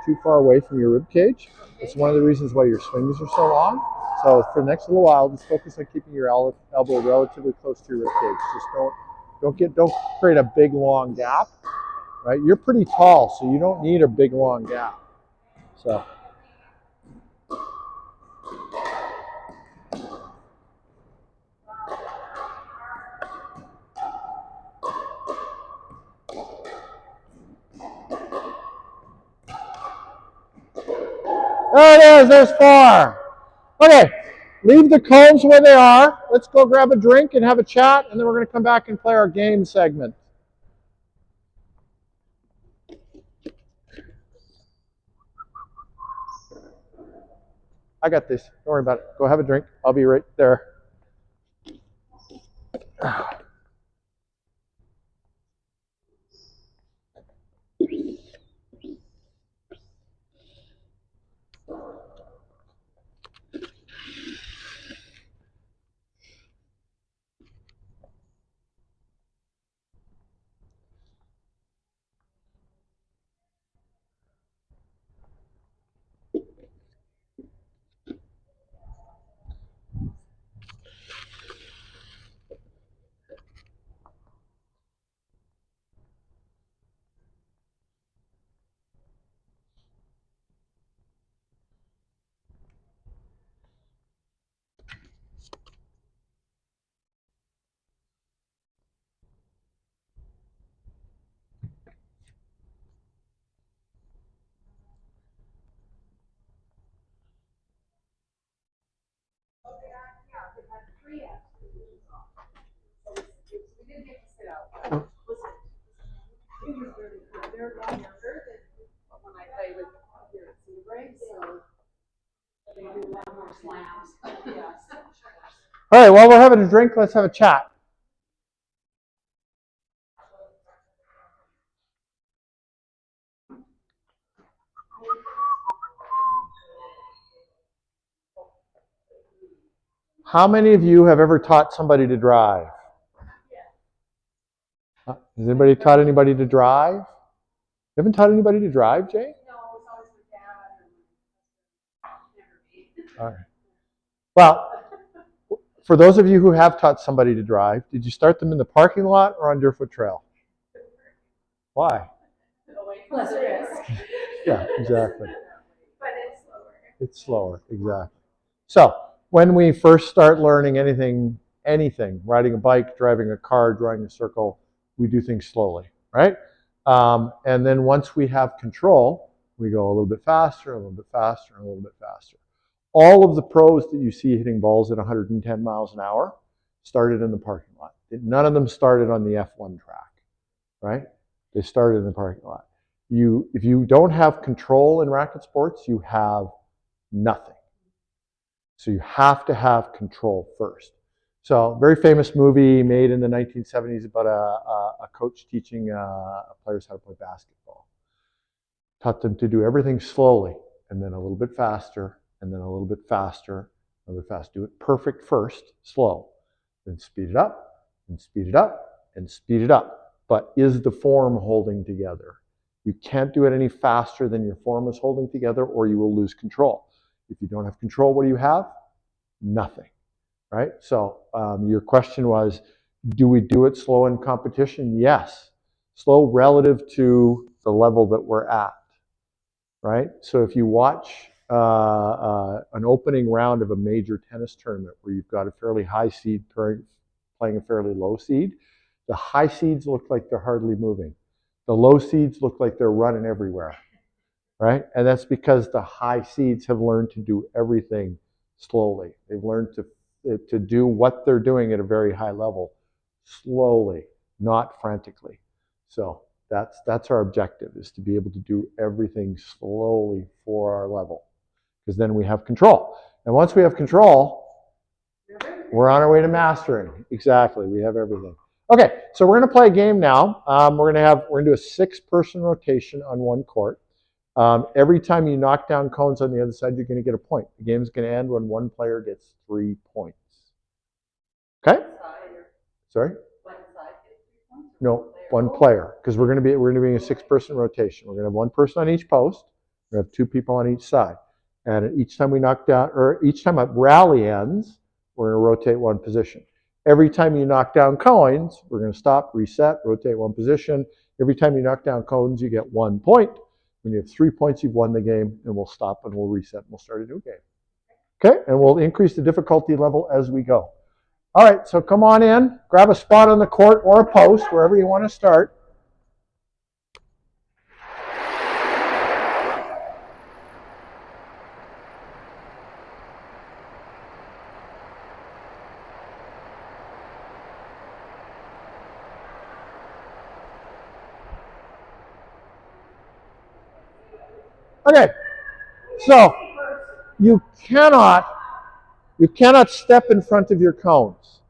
too far away from your rib cage. It's one of the reasons why your swings are so long. So for the next little while, just focus on keeping your elbow relatively close to your rib cage. Just don't create a big long gap. Right? You're pretty tall, so you don't need a big long gap. So. There it is. There's four. Okay. Leave the cones where they are. Let's go grab a drink and have a chat, and then we're going to come back and play our game segment. I got this. Don't worry about it. Go have a drink. I'll be right there. All right, while we're having a drink, let's have a chat. How many of you have ever taught somebody to drive? Has anybody taught anybody to drive? You haven't taught anybody to drive, Jay? No, it's always with dad and never me. All right. Well, for those of you who have taught somebody to drive, did you start them in the parking lot or on Deerfoot Trail? Why? Less risk. Yeah, exactly. But it's slower. It's slower, exactly. So when we first start learning anything, riding a bike, driving a car, drawing a circle, we do things slowly, right? And then once we have control, we go a little bit faster, a little bit faster, and a little bit faster. All of the pros that you see hitting balls at 110 miles an hour started in the parking lot. None of them started on the F1 track, right? They started in the parking lot. If you don't have control in racket sports, you have nothing. So you have to have control first. So very famous movie made in the 1970s about a coach teaching players how to play basketball. Taught them to do everything slowly, and then a little bit faster, and then a little bit faster, a little bit faster. Do it perfect first, slow. Then speed it up, and speed it up, and speed it up. But is the form holding together? You can't do it any faster than your form is holding together, or you will lose control. If you don't have control, what do you have? Nothing, right? So your question was, do we do it slow in competition? Yes. Slow relative to the level that we're at, right? So if you watch an opening round of a major tennis tournament where you've got a fairly high seed playing a fairly low seed, the high seeds look like they're hardly moving. The low seeds look like they're running everywhere, right? And that's because the high seeds have learned to do everything slowly. They've learned to do what they're doing at a very high level slowly, not frantically. So that's our objective, is to be able to do everything slowly for our level, because then we have control. And once we have control, we're on our way to mastering. Exactly, we have everything. Okay, so we're going to play a game now. We're going to do a 6-person rotation on one court. Every time you knock down cones on the other side, you're going to get a point. The game is going to end when one player gets 3 points. Okay? Sorry? One side gets 3 points? No, one player, because we're going to be in a 6-person rotation. We're going to have one person on each post. We're going to have 2 people on each side. And each time we knock down, or each time a rally ends, we're going to rotate one position. Every time you knock down coins, we're going to stop, reset, rotate one position. Every time you knock down cones, you get 1 point. When you have 3 points, you've won the game, and we'll stop and we'll reset and we'll start a new game. Okay? And we'll increase the difficulty level as we go. All right, so come on in, grab a spot on the court or a post, wherever you want to start. Okay, so you cannot step in front of your cones.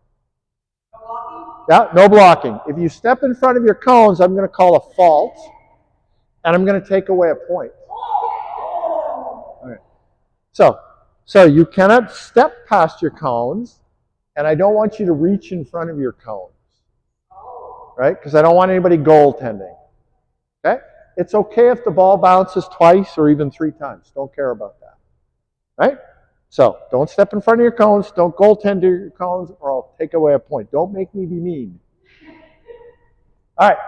Yeah, no blocking. If you step in front of your cones, I'm going to call a fault, and I'm going to take away a point. All right. So you cannot step past your cones, and I don't want you to reach in front of your cones, right? Because I don't want anybody goaltending. Okay? It's okay if the ball bounces twice or even 3 times. Don't care about that, right? So don't step in front of your cones. Don't goaltend to your cones, or I'll take away a point. Don't make me be mean. All right,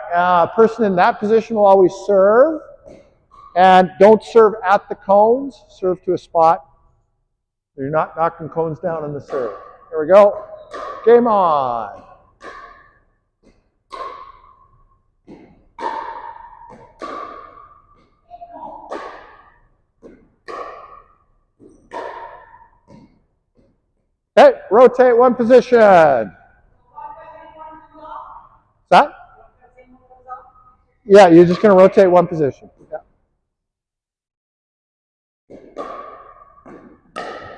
person in that position will always serve. And don't serve at the cones. Serve to a spot. You're not knocking cones down on the serve. Here we go. Game on. Okay, rotate one position. What's that? Yeah, you're just going to rotate one position. Yeah.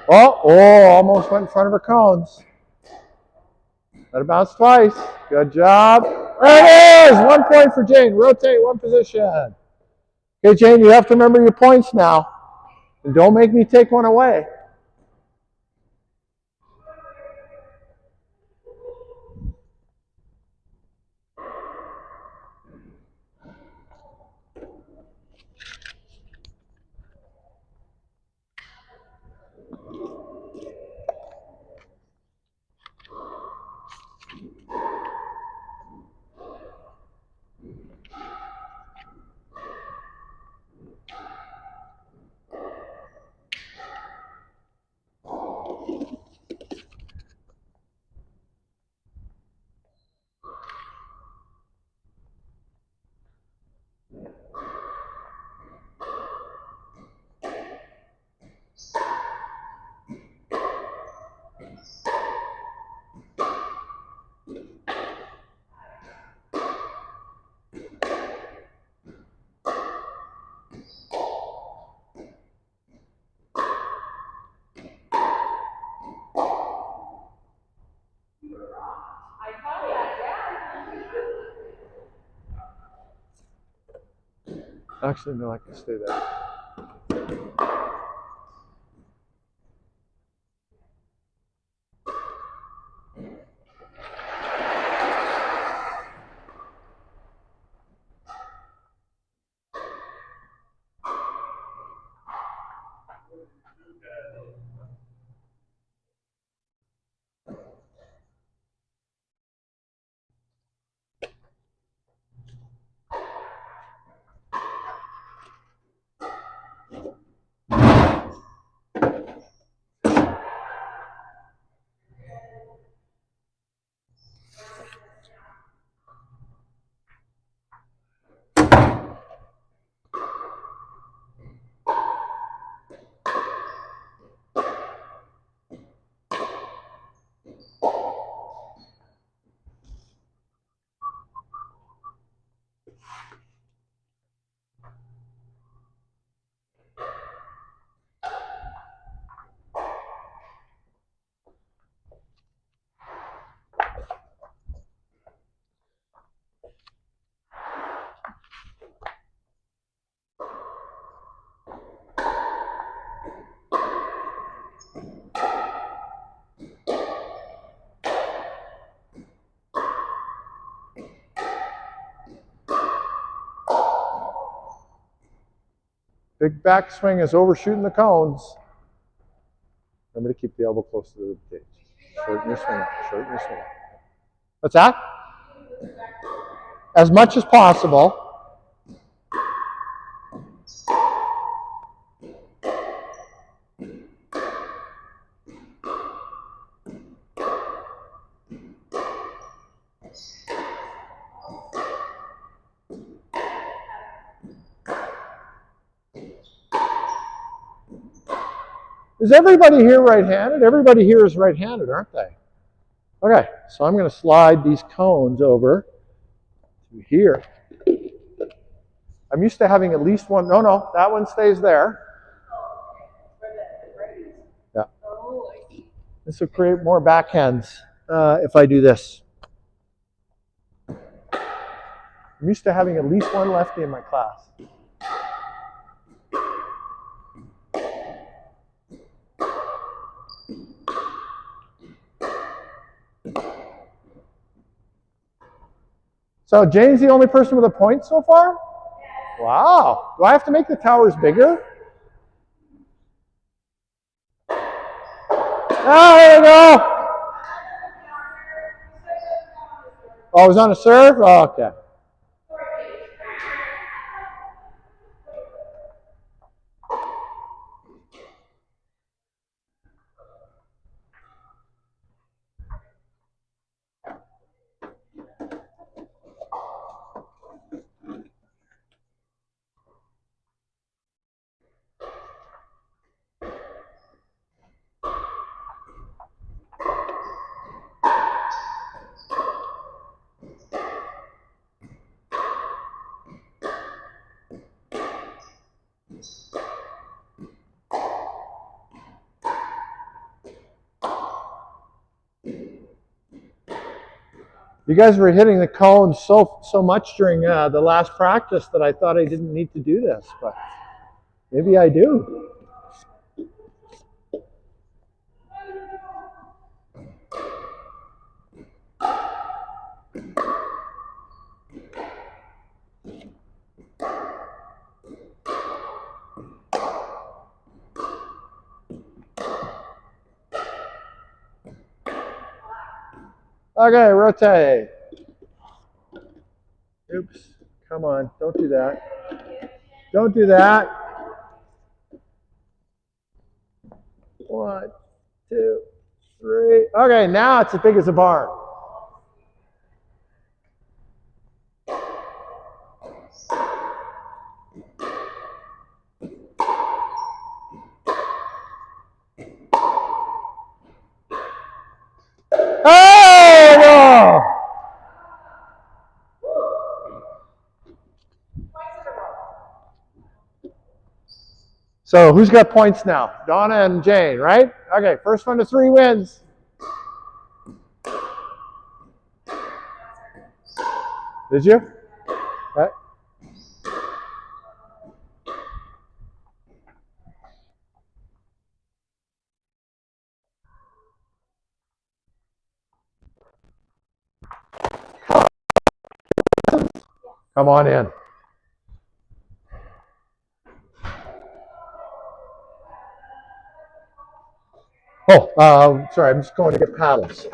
Almost went in front of her cones. Let it bounce twice. Good job. There it is! 1 point for Jane. Rotate one position. Okay, Jane, you have to remember your points now. And don't make me take one away. Actually, no, I can stay there. Big backswing is overshooting the cones. Remember to keep the elbow close to the rib cage. Shorten your swing up. Shorten your swing up. What's that? As much as possible. Is everybody here right-handed? Everybody here is right-handed, aren't they? Okay, so I'm going to slide these cones over to here. I'm used to having at least one. No, that one stays there. Yeah. This will create more backhands if I do this. I'm used to having at least one lefty in my class. So Jane's the only person with a point so far? Wow. Do I have to make the towers bigger? Ah, there we go. Oh, it was on a serve? Oh, okay. You guys were hitting the cones so much during the last practice that I thought I didn't need to do this, but maybe I do. Okay, rotate. Oops, come on, don't do that. Don't do that. 1, 2, 3. Okay, now it's as big as a barn. Oh, no! So who's got points now? Donna and Jane, right? Okay, first one to 3 wins. Did you? Okay. Come on in. Sorry, I'm just going to get paddles.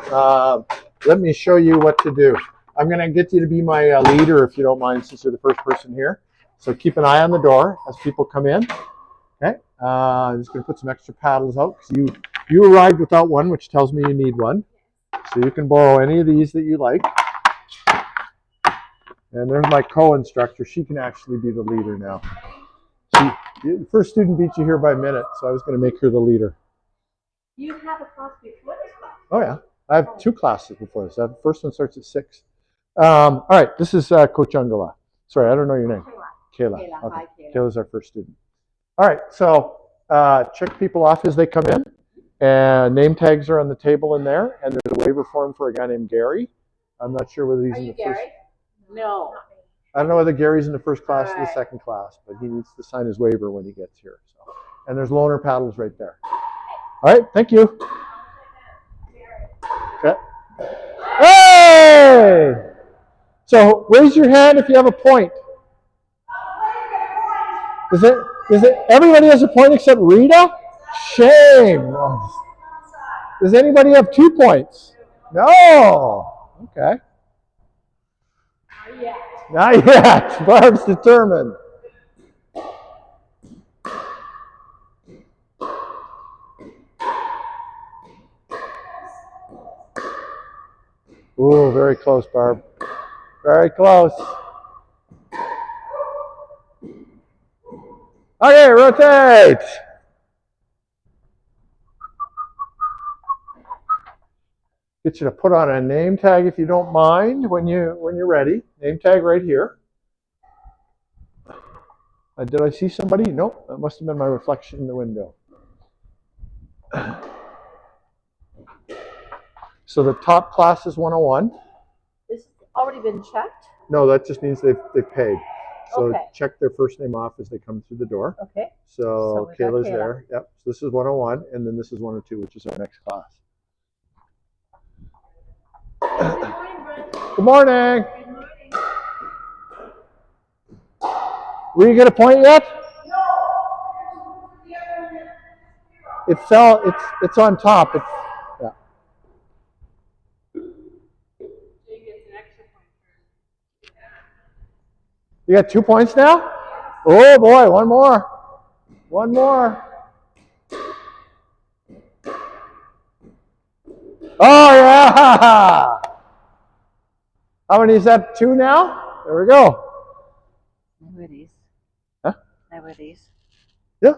Let me show you what to do. I'm going to get you to be my leader, if you don't mind, since you're the first person here. So keep an eye on the door as people come in. Okay. I'm just going to put some extra paddles out because you arrived without one, which tells me you need one. So you can borrow any of these that you like. And there's my co-instructor. She can actually be the leader now. The first student beat you here by a minute, so I was going to make her the leader. You have a class before this class? Oh, yeah. I have 2 classes before this. The first one starts at 6. All right, this is Coach Ungala. Sorry, I don't know your name. Kayla. Kayla. Okay. Hi, Kayla. Kayla's our first student. All right, so check people off as they come in. And name tags are on the table in there. And there's a waiver form for a guy named Gary. I'm not sure whether he's in the first. No. I don't know whether Gary's in the first class or the second class, but he needs to sign his waiver when he gets here. So, and there's loaner paddles right there. All right, thank you. Okay. Hey! So raise your hand if you have a point. Is it everybody has a point except Rita? Shame. Does anybody have 2 points? No. Okay. Not yet. Barb's determined. Ooh, very close, Barb. Very close. Okay, rotate. Get you to put on a name tag if you don't mind when you're ready. Name tag right here. Did I see somebody? Nope, that must have been my reflection in the window. So the top class is 101. This has already been checked? No, that just means they've paid. So Okay. check their first name off as they come through the door. Okay. So we got Kayla's Kayla. there. Yep. So this is 101, and then this is 102, which is our next class. Good morning. Good morning. Were you going to point yet? It fell. It's on top. Yeah. You got 2 points now? Oh boy, one more. One more. Oh yeah! How many is that? 2 now? There we go. I wear these. Huh? I wear these. Yeah.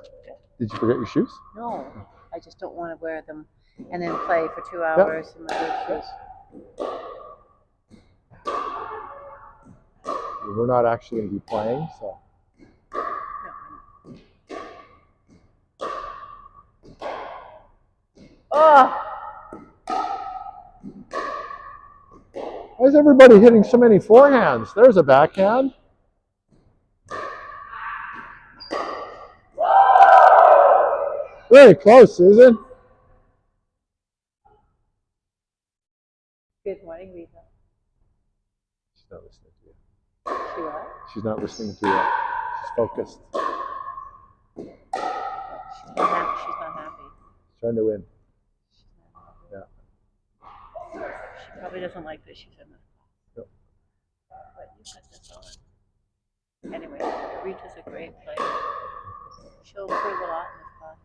Did you forget your shoes? No, I just don't want to wear them and then play for 2 hours in my good shoes. We're not actually going to be playing, so. Oh! Why is everybody hitting so many forehands? There's a backhand. Very close, Susan. Good morning, Rita. She's not listening to you. She what? She's not listening to you. She's focused. She's not happy. She's not happy. She's trying to win. Yeah. She probably doesn't like that she's in this class. Yep. But you put this on. Anyway, Rita's a great player. She'll improve a lot in this class.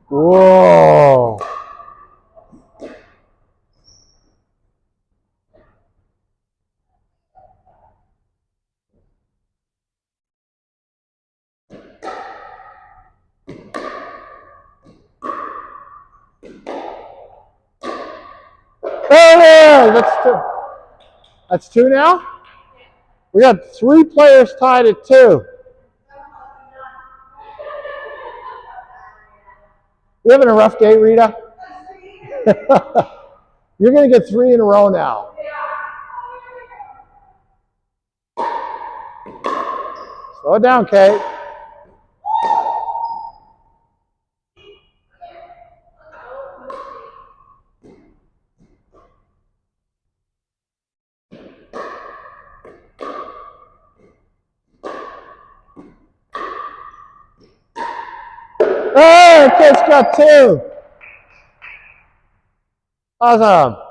Whoa! There it is! That's 2. That's 2 now? We got 3 players tied at 2. You having a rough day, Rita? You're going to get 3 in a row now. Slow it down, Kate. Hey, Kate's got 2. Awesome.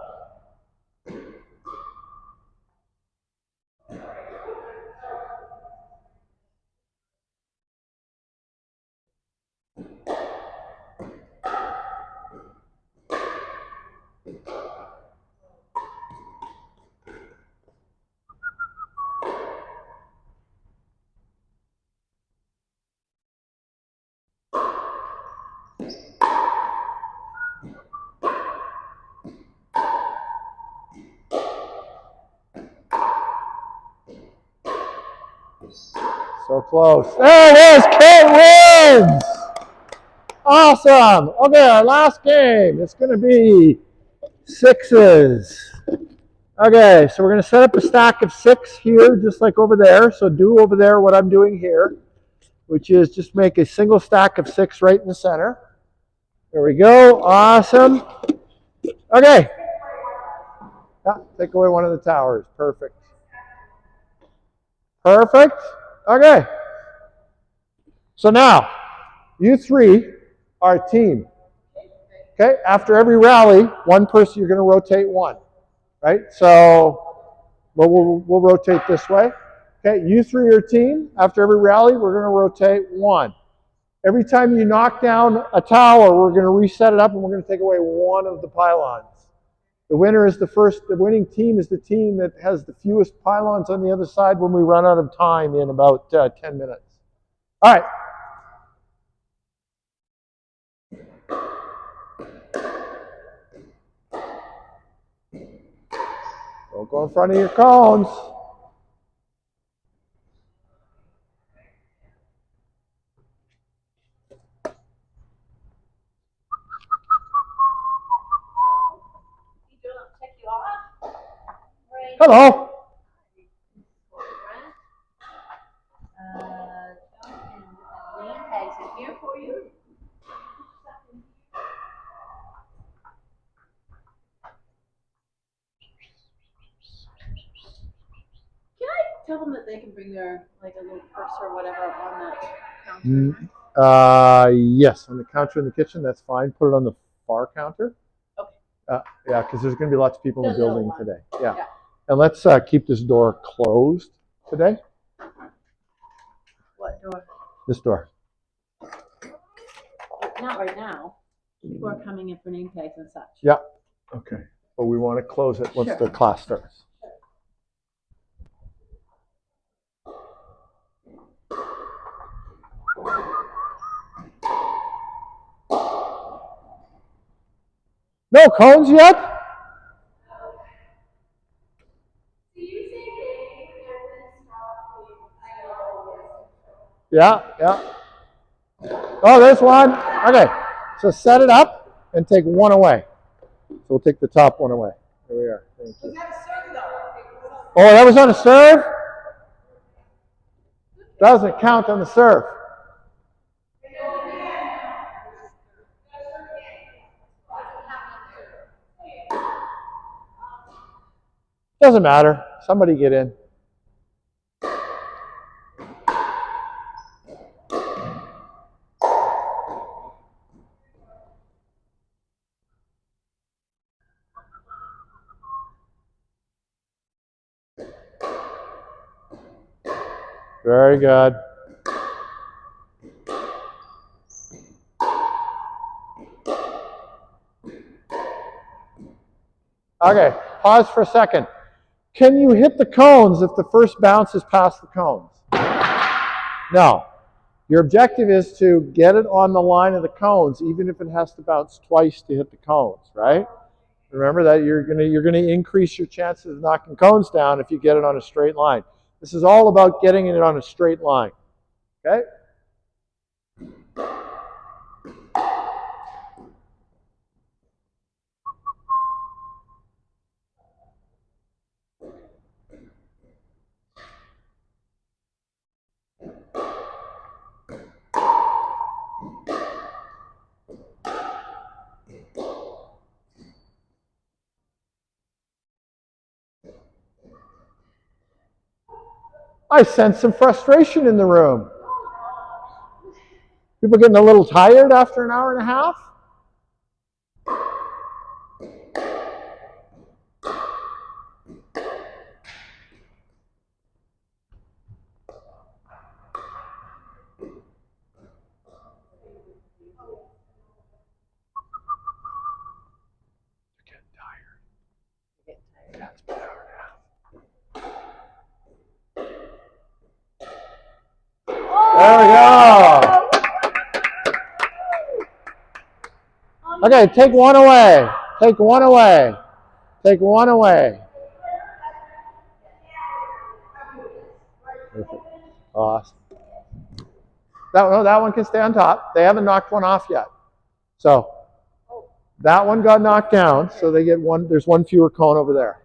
So close. There it is. Kate wins. Awesome. Okay, our last game. It's going to be 6s. Okay, so we're going to set up a stack of 6 here, just like over there. So do over there what I'm doing here, which is just make a single stack of 6 right in the center. There we go. Awesome. Okay. Yeah, take away one of the towers. Perfect. Perfect. Okay. So now, you 3 are a team. Okay, after every rally, one person, you're going to rotate 1. Right? So we'll rotate this way. Okay, you 3 are a team. After every rally, we're going to rotate 1. Every time you knock down a tower, we're going to reset it up and we're going to take away 1 of the pylons. The winner is the winning team is the team that has the fewest pylons on the other side when we run out of time in about 10 minutes. All right. Don't go in front of your cones. Hello. Name tags are here for you. Can I tell them that they can bring their like a little purse or whatever on that counter? Yes, on the counter in the kitchen, that's fine. Put it on the far counter. Okay. Yeah, because there's going to be lots of people in the building today. Yeah. Yeah. And let's keep this door closed today. What door? This door. Not right now. People are coming in for name tags and such. Yeah. Okay. But we want to close it once the class starts. No cones yet? Yeah, yeah. Oh, there's one. Okay. So set it up and take 1 away. So we'll take the top 1 away. There we are. Thank you. Oh, that was on a serve? Doesn't count on the serve. Doesn't matter. Somebody get in. Very good. Okay, pause for a second. Can you hit the cones if the first bounce is past the cones? No. Your objective is to get it on the line of the cones, even if it has to bounce twice to hit the cones, right? Remember that you're gonna increase your chances of knocking cones down if you get it on a straight line. This is all about getting it on a straight line. Okay? I sense some frustration in the room. People getting a little tired after an hour and a half? There we go. Okay, take one away. Take one away. Take one away. Perfect. Awesome. That one can stay on top. They haven't knocked one off yet. So that one got knocked down, so they get one. There's one fewer cone over there.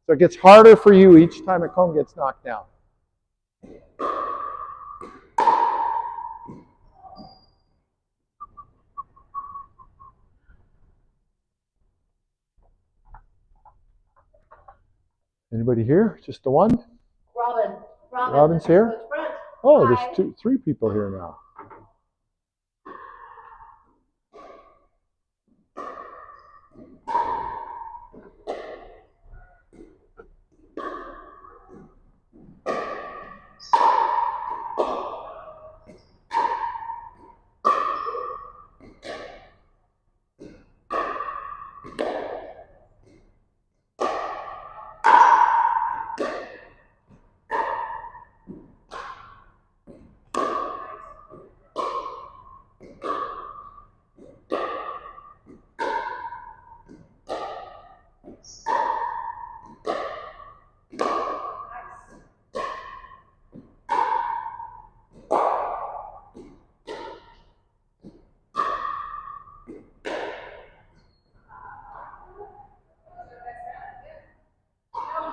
So it gets harder for you each time a cone gets knocked down. Anybody here? Just the one? Robin's here? Oh, there's three people here now.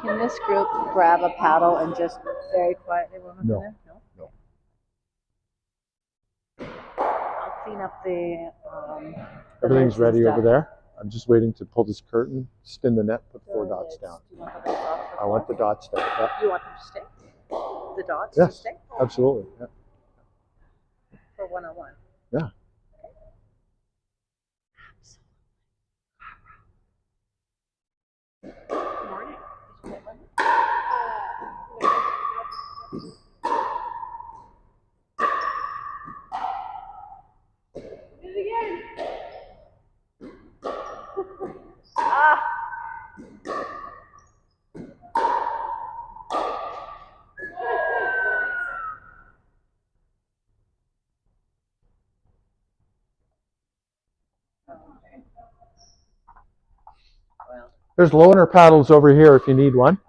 Can this group grab a paddle and just very quietly run over No. there? No. I'll clean up the Everything's lids and ready stuff. over there. I'm just waiting to pull this curtain, spin the net, put four The dots lids. down. Do you want the lids off the I want the floor? dots down. Yeah. You want them to stay? The dots to Yes, stay? absolutely. Yeah. For one-on-one. Yeah. Morning. Did you get one? Well, There's loaner paddles over here if you need one.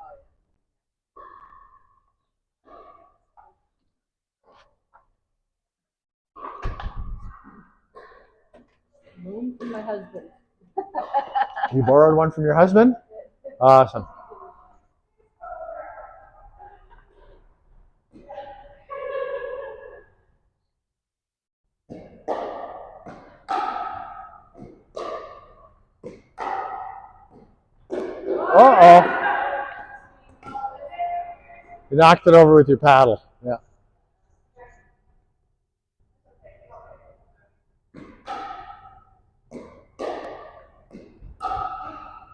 moon from my husband. You borrowed one from your husband? Awesome. Uh-oh. You knocked it over with your paddle. Yeah.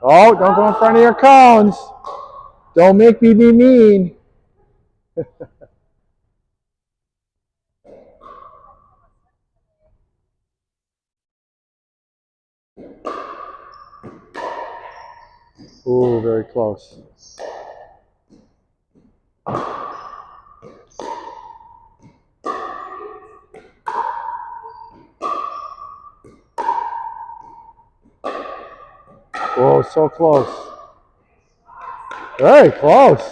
Oh, don't go in front of your cones. Don't make me be mean. Ooh, very close. Oh, so close. Very close.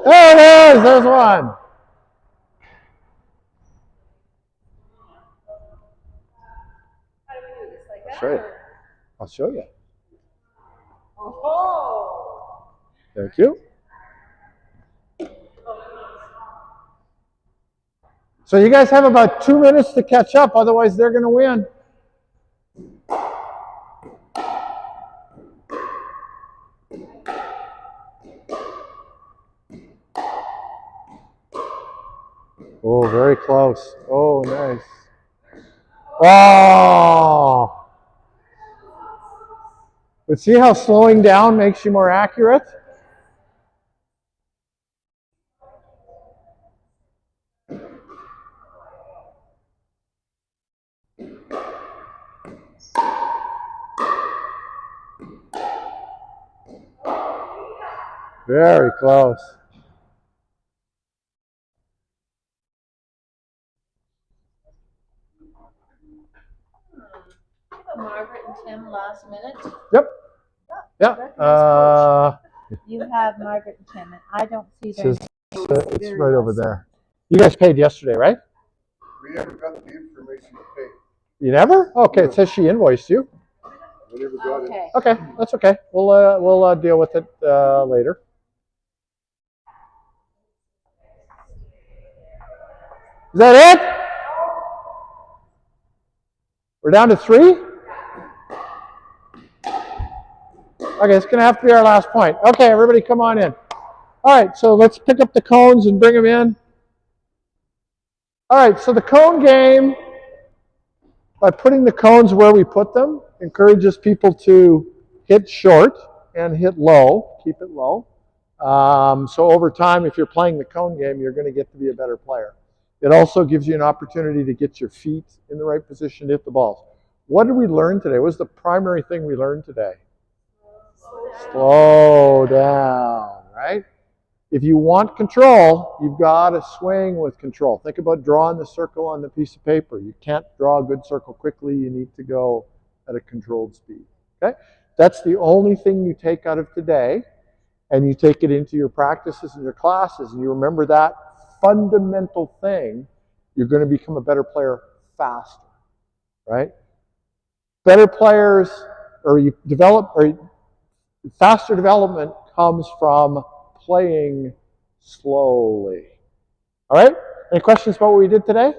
There it is. There's one. Show you. I'll show you. Oh. Thank you. So you guys have about 2 minutes to catch up, otherwise they're going to win. Oh, very close. Oh, nice. Oh! But see how slowing down makes you more accurate? Very close. Margaret and Tim last minute. Yep. Yeah. You have Margaret and Tim, and I don't see their It's names. it's right over there. You guys paid yesterday, right? We never got the information to pay. You never? Okay, it says she invoiced you. We never got it. Okay. Okay, that's okay. We'll deal with it later. Is that it? We're down to 3? Okay, it's going to have to be our last point. Okay, everybody come on in. All right, so let's pick up the cones and bring them in. All right, so the cone game, by putting the cones where we put them, encourages people to hit short and hit low, keep it low. So over time, if you're playing the cone game, you're going to get to be a better player. It also gives you an opportunity to get your feet in the right position to hit the balls. What did we learn today? What was the primary thing we learned today? Slow down, right? If you want control, you've got to swing with control. Think about drawing the circle on the piece of paper. You can't draw a good circle quickly. You need to go at a controlled speed. Okay? That's the only thing you take out of today, and you take it into your practices and your classes, and you remember that fundamental thing, you're going to become a better player faster, right? Better players, or you develop, or faster development comes from playing slowly. All right? Any questions about what we did today?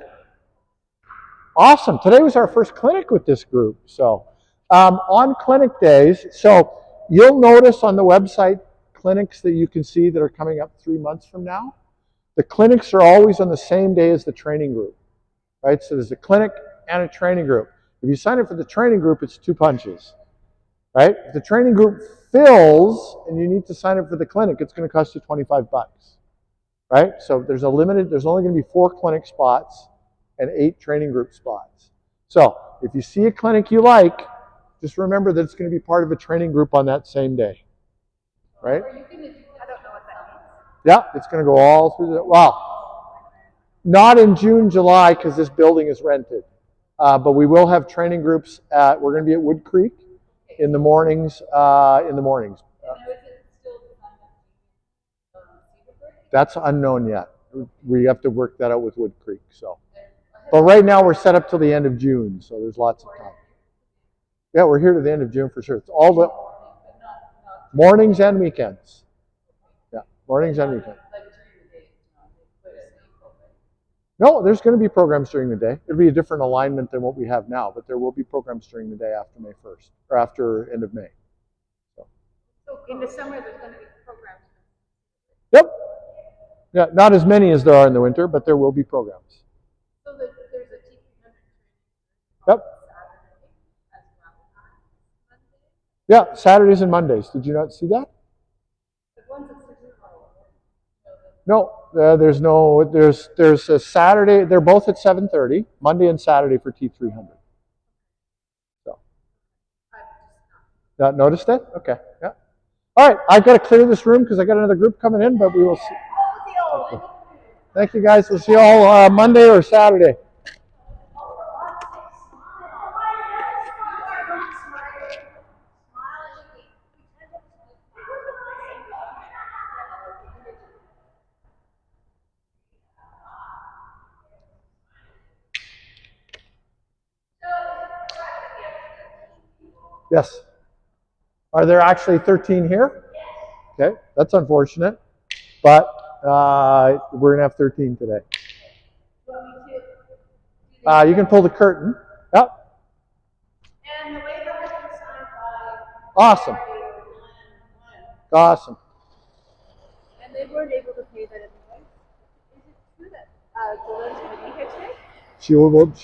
Awesome. Today was our first clinic with this group. So on clinic days, so you'll notice on the website clinics that you can see that are coming up 3 months from now. The clinics are always on the same day as the training group, right? So there's a clinic and a training group. If you sign up for the training group, it's 2 punches, right? If the training group fills and you need to sign up for the clinic, it's going to cost you 25 bucks, right? So there's only going to be 4 clinic spots and 8 training group spots. So if you see a clinic you like, just remember that it's going to be part of a training group on that same day, right? I don't know what that means. Yeah, it's going to go all through the, well, not in June, July, because this building is rented. But we will have training groups we're going to be at Wood Creek in the mornings. That's unknown yet. We have to work that out with Wood Creek. So, but right now we're set up till the end of June, so there's lots of time. Yeah, we're here to the end of June for sure. It's all the mornings and weekends. Yeah, mornings and weekends. No, there's going to be programs during the day. It'll be a different alignment than what we have now, but there will be programs during the day after May 1st, or after end of May. So in the summer, there's going to be programs. Yep. Yeah, not as many as there are in the winter, but there will be programs. So there's a T300 Yep. Yeah, Saturdays and Mondays. Did you not see that? No, there's a Saturday. They're both at 7:30, Monday and Saturday for T300. So, not noticed it? Okay, yeah. All right, I've got to clear this room because I got another group coming in, but we will see. Okay. Thank you, guys. We'll see you all Monday or Saturday. Yes. Are there actually 13 here? Okay, that's unfortunate, but we're going to have 13 today. You can pull the curtain. Yep. And the waiver has been signed by. Awesome. Awesome. And they weren't able to pay that anyway. Is it true that Joanne's going to be here today? She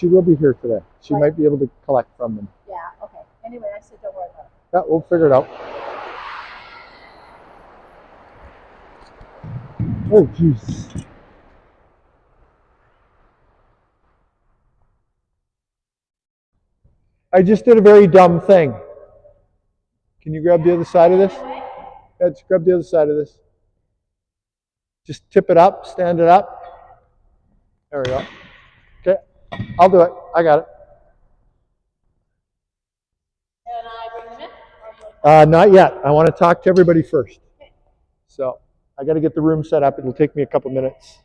will be here today. She might be able to collect from them. Yeah, okay. Anyway, I said don't worry about it. Yeah, we'll figure it out. Oh, jeez. I just did a very dumb thing. Can you grab the other side of this? Yeah, just grab the other side of this. Just tip it up, stand it up. There we go. Okay, I'll do it. I got it. Can I bring them in? Not yet. I want to talk to everybody first. So I got to get the room set up. It'll take me a couple minutes.